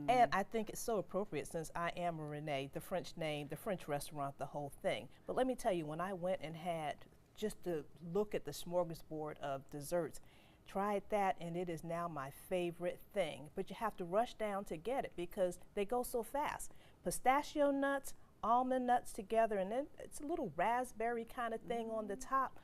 And I think it's so appropriate since I am a Renee, the French name, the French restaurant, the whole thing. But let me tell you, when I went and had just to look at the smorgasbord of desserts, tried that, and it is now my favorite thing. But you have to rush down to get it because they go so fast. Pistachio nuts, almond nuts together, and then it's a little raspberry kind of thing on the top.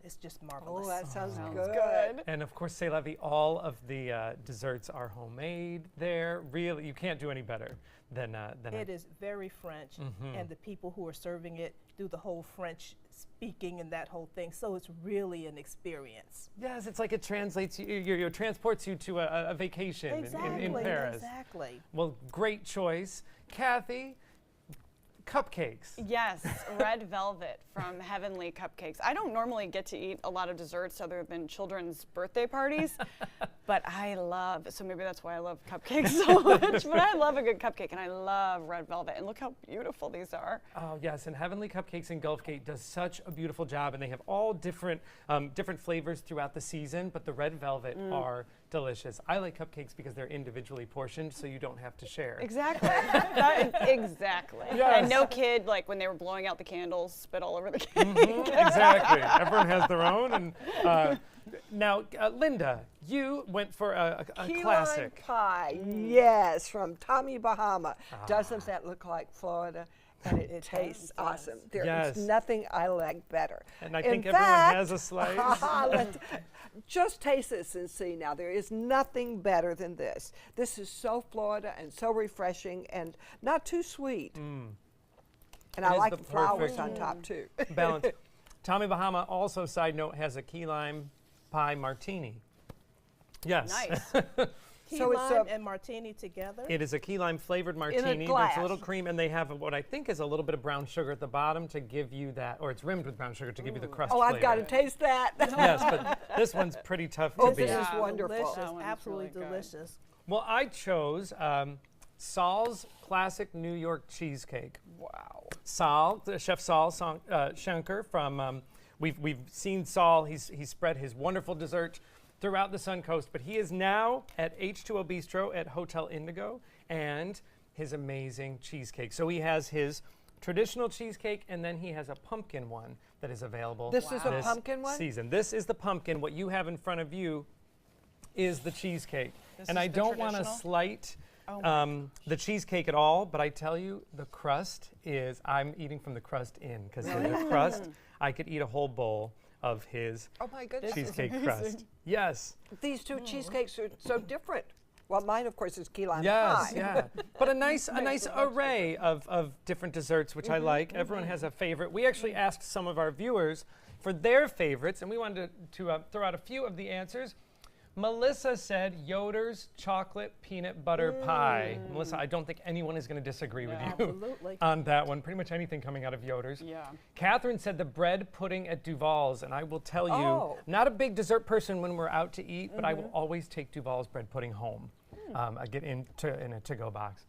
It's just marvelous. Oh, that sounds good. And of course, C'est La Vie, all of the desserts are homemade there. Really, you can't do any better than it is very French, and the people who are serving it do the whole French speaking and that whole thing. So it's really an experience. Yes, it's like it translates you, transports you to a vacation in Paris. Exactly. Well, great choice. Kathy, cupcakes. Yes, red velvet from Heavenly Cupcakes. I don't normally get to eat a lot of desserts other than children's birthday parties, but I love, so maybe that's why I love cupcakes so much, but I love a good cupcake, and I love red velvet. And look how beautiful these are. Oh, yes, and Heavenly Cupcakes in Gulfgate does such a beautiful job, and they have all different different flavors throughout the season, but the red velvet are delicious. I like cupcakes because they're individually portioned, so you don't have to share. Exactly. Exactly. Yes. And no kid, like when they were blowing out the candles, spit all over the cake. Exactly. Everyone has their own. And now, Linda, you went for a Key classic. lime pie, yes, from Tommy Bahama. Doesn't that look like Florida? And it tastes awesome. There Yes. is nothing I like better. And I In think everyone fact, has a slice. just taste this and see now. There is nothing better than this. This is so Florida and so refreshing and not too sweet. And I like the flowers on top too. Balance. Tommy Bahama also, side note, has a key lime pie martini. Yes. Nice. Key So it's lime and martini together? It is a key lime flavored martini. glass. It's a little cream, and they have what I think is a little bit of brown sugar at the bottom to give you that, or it's rimmed with brown sugar to give you the crust Oh, flavor. I've got to taste that. Yes, but this one's pretty tough to Oh, beat. this is wonderful. Delicious, That one's absolutely really good. delicious. Well, I chose Saul's classic New York cheesecake. Wow. Saul, Chef Saul Schenker from, we've seen Saul, he's spread his wonderful dessert throughout the Suncoast, but he is now at H2O Bistro at Hotel Indigo and his amazing cheesecake. So he has his traditional cheesecake, and then he has a pumpkin one that is available This is a pumpkin one? season. This is the pumpkin. What you have in front of you is the cheesecake. This And is I the don't want to traditional? slight Oh the cheesecake at all, but I tell you, the crust is, I'm eating from the crust in, because the crust, I could eat a whole bowl of his Oh my goodness. cheesecake crust. Yes. These two cheesecakes are so different. Well, mine, of course, is key lime Yes, pie. yeah. But a nice array of different desserts, which I like. Everyone has a favorite. We actually asked some of our viewers for their favorites, and we wanted to throw out a few of the answers. Melissa said Yoder's chocolate peanut butter pie. Melissa, I don't think anyone is going to disagree with you Absolutely. on that one. Pretty much anything coming out of Yoder's. Yeah. Catherine said the bread pudding at Duval's, and I will tell you, not a big dessert person when we're out to eat, but I will always take Duval's bread pudding home. I get in a to-go box.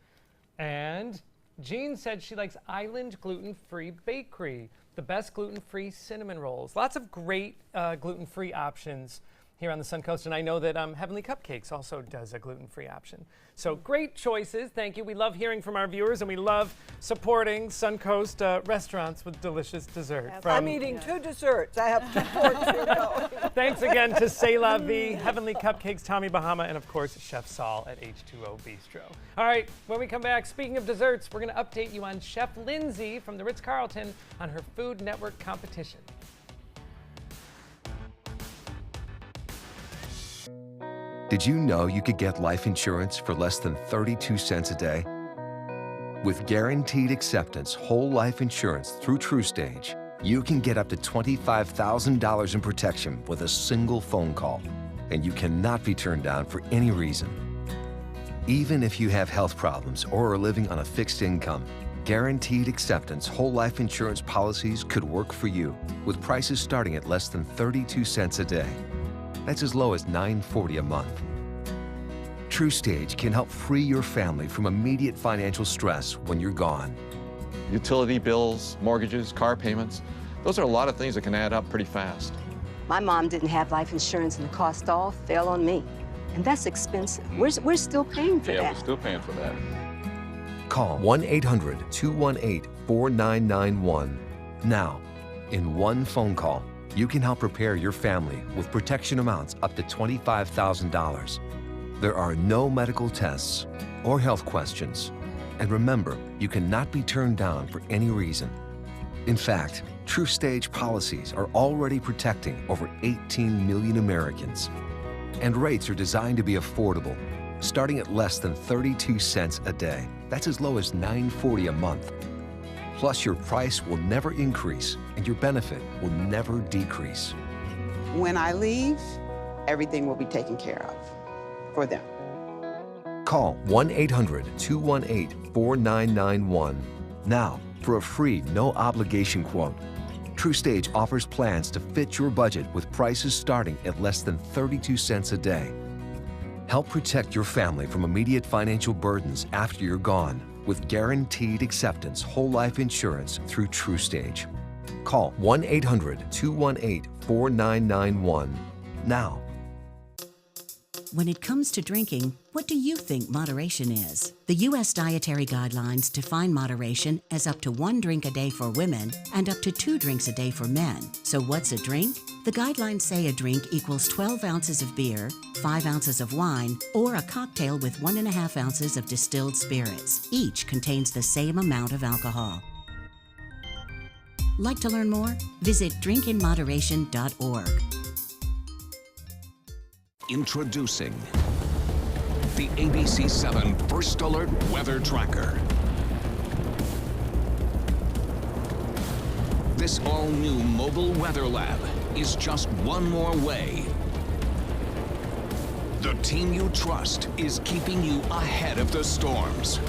And Jean said she likes Island Gluten-Free Bakery, the best gluten-free cinnamon rolls. Lots of great gluten-free options here on the Suncoast, and I know that Heavenly Cupcakes also does a gluten-free option. So great choices, thank you. We love hearing from our viewers, and we love supporting Suncoast restaurants with delicious dessert. I'm eating 2 desserts. I have 2 forks here going. Thanks again to C'est La Vie, Heavenly Cupcakes, Tommy Bahama, and of course, Chef Saul at H2O Bistro. All right, when we come back, speaking of desserts, we're gonna update you on Chef Lindsay from the Ritz-Carlton on her Food Network competition. Did you know you could get life insurance for less than 32 cents a day? With guaranteed acceptance whole life insurance through TrueStage, you can get up to $25,000 in protection with a single phone call, and you cannot be turned down for any reason. Even if you have health problems or are living on a fixed income, guaranteed acceptance whole life insurance policies could work for you, with prices starting at less than 32 cents a day. That's as low as $9.40 a month. TrueStage can help free your family from immediate financial stress when you're gone. Utility bills, mortgages, car payments, those are a lot of things that can add up pretty fast. My mom didn't have life insurance and the cost all fell on me. And that's expensive. We're still paying for that. Yeah, we're still paying for that. Call 1-800-218-4991. Now, in one phone call, you can help prepare your family with protection amounts up to $25,000. There are no medical tests or health questions. And remember, you cannot be turned down for any reason. In fact, TrueStage policies are already protecting over 18 million Americans. And rates are designed to be affordable, starting at less than 32 cents a day. That's as low as $9.40 a month. Plus, your price will never increase and your benefit will never decrease. When I leave, everything will be taken care of for them. Call 1-800-218-4991 now for a free, no-obligation quote. TrueStage offers plans to fit your budget with prices starting at less than 32 cents a day. Help protect your family from immediate financial burdens after you're gone with guaranteed acceptance whole life insurance through TrueStage. Call 1-800-218-4991 now. When it comes to drinking, what do you think moderation is? The U.S. Dietary Guidelines define moderation as up to 1 drink a day for women and up to 2 drinks a day for men. So what's a drink? The guidelines say a drink equals 12 ounces of beer, 5 ounces of wine, or a cocktail with 1.5 ounces of distilled spirits. Each contains the same amount of alcohol. Like to learn more? Visit drinkinmoderation.org. Introducing the ABC7 First Alert Weather Tracker. This all-new mobile weather lab is just one more way. The team you trust is keeping you ahead of the storms.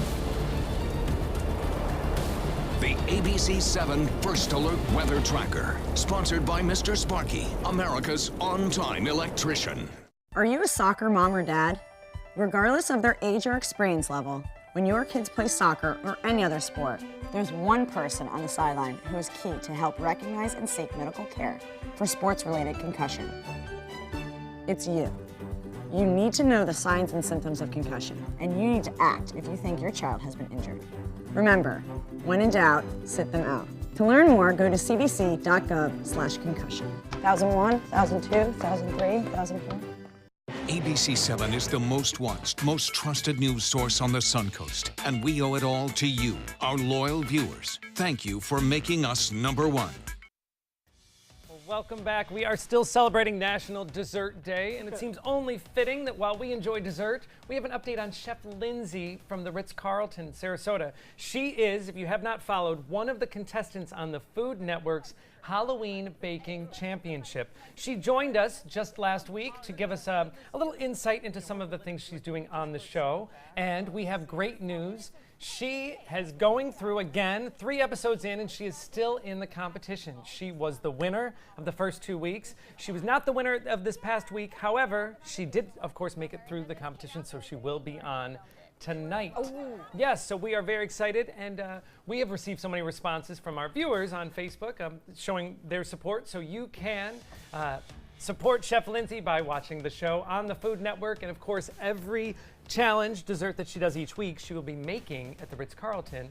The ABC7 First Alert Weather Tracker, sponsored by Mr. Sparky, America's on-time electrician. Are you a soccer mom or dad? Regardless of their age or experience level, when your kids play soccer or any other sport, there's one person on the sideline who is key to help recognize and seek medical care for sports-related concussion. It's you. You need to know the signs and symptoms of concussion, and you need to act if you think your child has been injured. Remember, when in doubt, sit them out. To learn more, go to cdc.gov/concussion. 1001, 1002, 1003, 1004. ABC7 is the most watched, most trusted news source on the Suncoast, and we owe it all to you, our loyal viewers. Thank you for making us #1. Well, welcome back. We are still celebrating National Dessert Day, and it seems only fitting that while we enjoy dessert, we have an update on Chef Lindsay from the Ritz-Carlton, Sarasota. She is, if you have not followed, one of the contestants on the Food Network's Halloween Baking Championship. She joined us just last week to give us a little insight into some of the things she's doing on the show, and we have great news. She has going through again 3 episodes in, and she is still in the competition. She was the winner of the first 2 weeks. She was not the winner of this past week. However, she did, of course, make it through the competition, so she will be on tonight. Oh. Yes, so we are very excited, and we have received so many responses from our viewers on Facebook showing their support, so you can support Chef Lindsay by watching the show on the Food Network, and of course every challenge dessert that she does each week she will be making at the Ritz-Carlton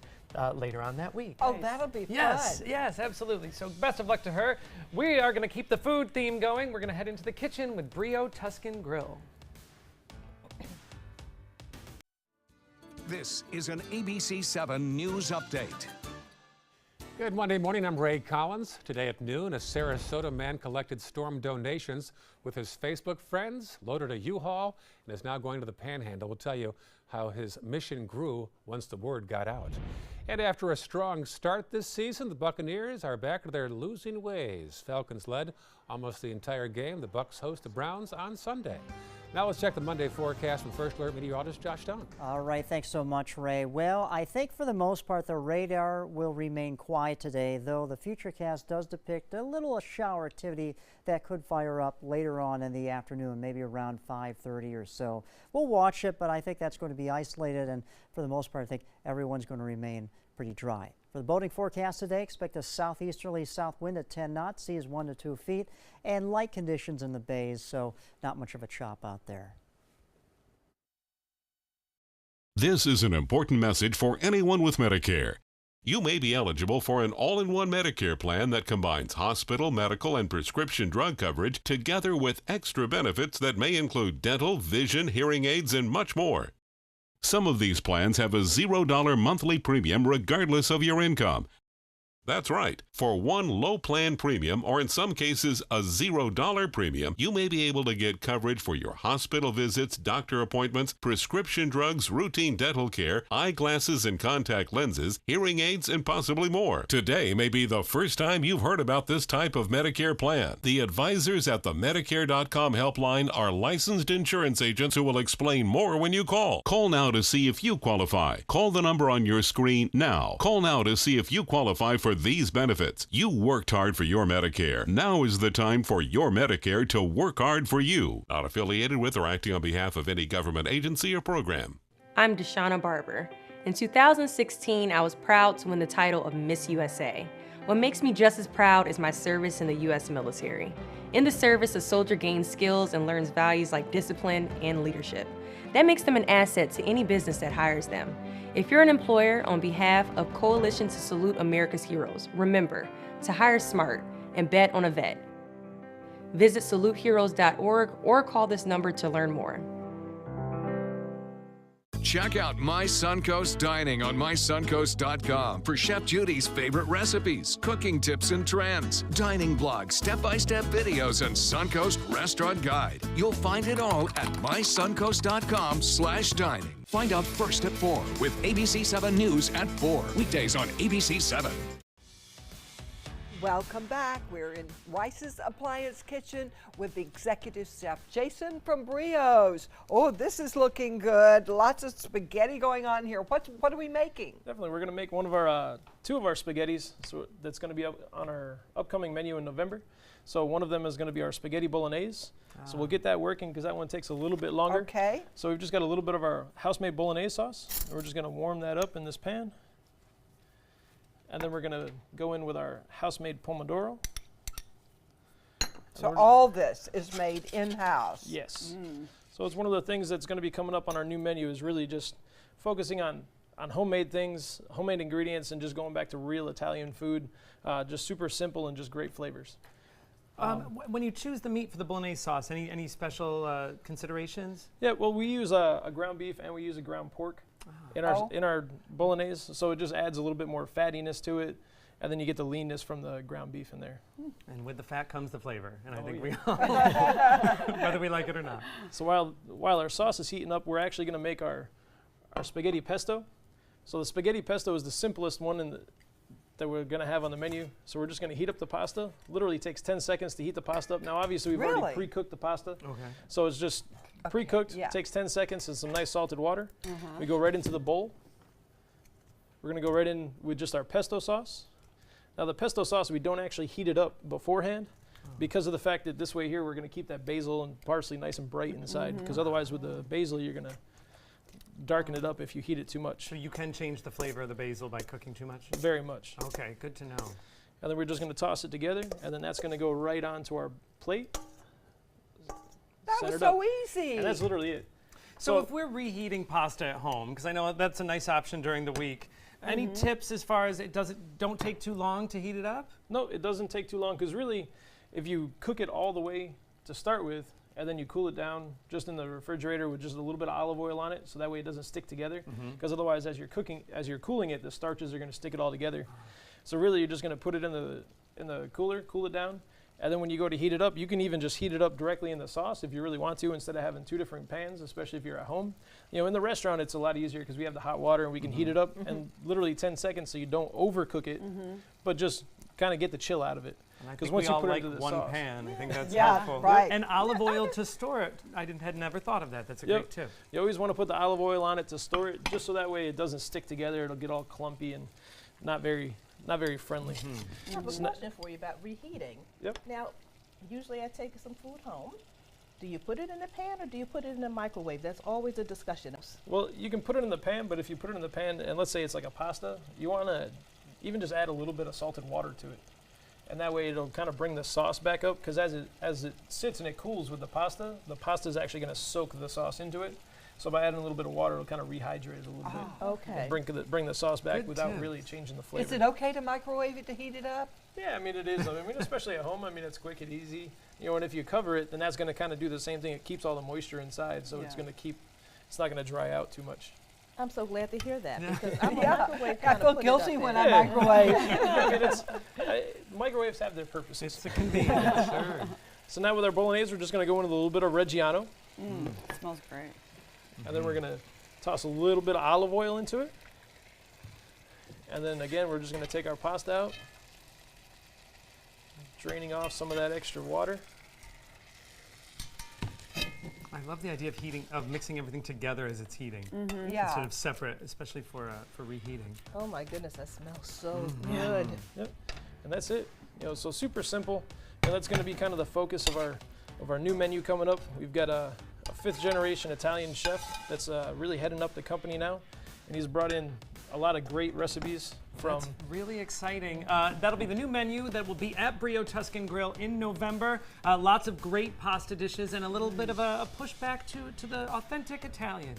later on that week. Oh, that'll be fun. Yes, yes, absolutely. So best of luck to her. We are going to keep the food theme going. We're going to head into the kitchen with Brio Tuscan Grill. This is an ABC7 News Update. Good Monday morning, I'm Ray Collins. Today at noon, a Sarasota man collected storm donations with his Facebook friends, loaded a U-Haul, and is now going to the Panhandle. We'll tell you how his mission grew once the word got out. And after a strong start this season, the Buccaneers are back to their losing ways. Falcons led almost the entire game. The Bucs host the Browns on Sunday. Now let's check the Monday forecast from First Alert meteorologist Josh Stone. All right, thanks so much, Ray. Well, I think for the most part the radar will remain quiet today, though the Futurecast does depict a little shower activity that could fire up later on in the afternoon, maybe around 5:30 or so. We'll watch it, but I think that's going to be isolated, and for the most part I think everyone's going to remain pretty dry. For the boating forecast today, expect a southeasterly south wind at 10 knots, seas 1 to 2 feet, and light conditions in the bays, so not much of a chop out there. This is an important message for anyone with Medicare. You may be eligible for an all-in-one Medicare plan that combines hospital, medical, and prescription drug coverage together with extra benefits that may include dental, vision, hearing aids, and much more. Some of these plans have a $0 monthly premium regardless of your income. That's right. For one low plan premium, or in some cases a $0 premium, you may be able to get coverage for your hospital visits, doctor appointments, prescription drugs, routine dental care, eyeglasses and contact lenses, hearing aids, and possibly more. Today may be the first time you've heard about this type of Medicare plan. The advisors at the Medicare.com helpline are licensed insurance agents who will explain more when you call. Call now to see if you qualify. Call the number on your screen now. Call now to see if you qualify for these benefits. You worked hard for your Medicare. Now is the time for your Medicare to work hard for you. Not affiliated with or acting on behalf of any government agency or program. I'm Deshauna Barber. In 2016, I was proud to win the title of Miss USA. What makes me just as proud is my service in the U.S. military. In the service, a soldier gains skills and learns values like discipline and leadership. That makes them an asset to any business that hires them. If you're an employer, on behalf of Coalition to Salute America's Heroes, remember to hire smart and bet on a vet. Visit saluteheroes.org or call this number to learn more. Check out My Suncoast Dining on mysuncoast.com for Chef Judy's favorite recipes, cooking tips and trends, dining blogs, step-by-step videos, and Suncoast Restaurant Guide. You'll find it all at mysuncoast.com/dining. Find out first at 4 with ABC 7 News at 4. Weekdays on ABC 7. Welcome back. We're in Rice's Appliance Kitchen with the executive chef, Jason from Brio's. Oh, this is looking good. Lots of spaghetti going on here. What are we making? Definitely, we're going to make one of our, two of our spaghettis. So that's going to be up on our upcoming menu in November. So one of them is going to be our spaghetti bolognese. So we'll get that working because that one takes a little bit longer. Okay. So we've just got a little bit of our house-made bolognese sauce. And we're just going to warm that up in this pan. And then we're going to go in with our house-made pomodoro. So all this is made in-house? Yes. So it's one of the things that's going to be coming up on our new menu is really just focusing on homemade things, homemade ingredients, and just going back to real Italian food. Just super simple and just great flavors. When you choose the meat for the bolognese sauce, any special considerations? Yeah, well, we use a ground beef and we use a ground pork in our bolognese, so it just adds a little bit more fattiness to it, and then you get the leanness from the ground beef in there. And with the fat comes the flavor, and I think we all, whether we like it or not. So while our sauce is heating up, we're actually going to make our spaghetti pesto. So the spaghetti pesto is the simplest one that we're going to have on the menu. So we're just going to heat up the pasta. Literally takes 10 seconds to heat the pasta up. Now obviously we've already pre-cooked the pasta. Okay. So it's just pre-cooked, takes 10 seconds and some nice salted water. We go right into the bowl. We're going to go right in with just our pesto sauce. Now the pesto sauce, we don't actually heat it up beforehand because of the fact that this way here we're going to keep that basil and parsley nice and bright inside, because otherwise with the basil you're going to darken it up if you heat it too much. So you can change the flavor of the basil by cooking too much? Very much. Okay, good to know. And then we're just going to toss it together, and then that's going to go right onto our plate. That was so easy. And that's literally it. So if we're reheating pasta at home, because I know that's a nice option during the week, any tips as far as don't take too long to heat it up? No, it doesn't take too long, because really, if you cook it all the way to start with, and then you cool it down just in the refrigerator with just a little bit of olive oil on it, so that way it doesn't stick together. Because otherwise, as you're cooling it, the starches are going to stick it all together. So really, you're just going to put it in the cooler, cool it down, and then when you go to heat it up, you can even just heat it up directly in the sauce if you really want to, instead of having two different pans, especially if you're at home. You know, in the restaurant, it's a lot easier because we have the hot water and we can heat it up in literally 10 seconds, so you don't overcook it, but just kind of get the chill out of it. Because once you put it into the sauce, pan, I think that's yeah, helpful. Right. And olive oil to store it. I had never thought of that. That's a great tip. You always want to put the olive oil on it to store it, just so that way it doesn't stick together. It'll get all clumpy and not very friendly. I have a question for you about reheating. Yep. Now, usually I take some food home. Do you put it in the pan or do you put it in the microwave? That's always a discussion. Well, you can put it in the pan, but if you put it in the pan, and let's say it's like a pasta, you want to even just add a little bit of salted water to it. And that way it'll kind of bring the sauce back up, because as it sits and it cools with the pasta is actually going to soak the sauce into it. So by adding a little bit of water, it'll kind of rehydrate it a little bit. Okay. Bring the sauce back without really changing the flavor. Is it okay to microwave it to heat it up? Yeah, I mean it is. I mean, especially at home. I mean, it's quick and easy. You know, and if you cover it, then that's going to kind of do the same thing. It keeps all the moisture inside, so it's going to keep. It's not going to dry out too much. I'm so glad to hear that because I'm a Yeah. microwave I kind feel of put it guilty up when there. I microwave. I mean, microwaves have their purposes. It's a convenience, sure. So now with our bolognese, we're just going to go in with a little bit of Reggiano. It smells great. And then we're going to toss a little bit of olive oil into it. And then again, we're just going to take our pasta out, draining off some of that extra water. I love the idea of mixing everything together as it's heating. Yeah. Instead of separate, especially for reheating. Oh my goodness, that smells so good. Yep. And that's it. So super simple. And that's going to be kind of the focus of our new menu coming up. We've got a 5th generation Italian chef that's really heading up the company now. And he's brought in a lot of great recipes from... That's really exciting. That'll be the new menu that will be at Brio Tuscan Grill in November. Lots of great pasta dishes and a little bit of a pushback to the authentic Italian.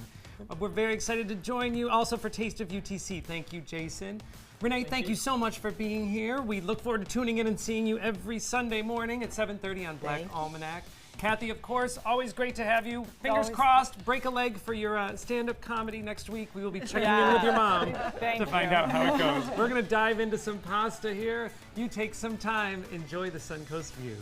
We're very excited to join you also for Taste of UTC. Thank you, Jason. Renee, thank you so much for being here. We look forward to tuning in and seeing you every Sunday morning at 7:30 on Black Almanac. Kathy, of course, always great to have you. Fingers crossed, break a leg for your stand-up comedy next week. We will be checking in with your mom to find out how it goes. We're going to dive into some pasta here. You take some time. Enjoy the Suncoast view.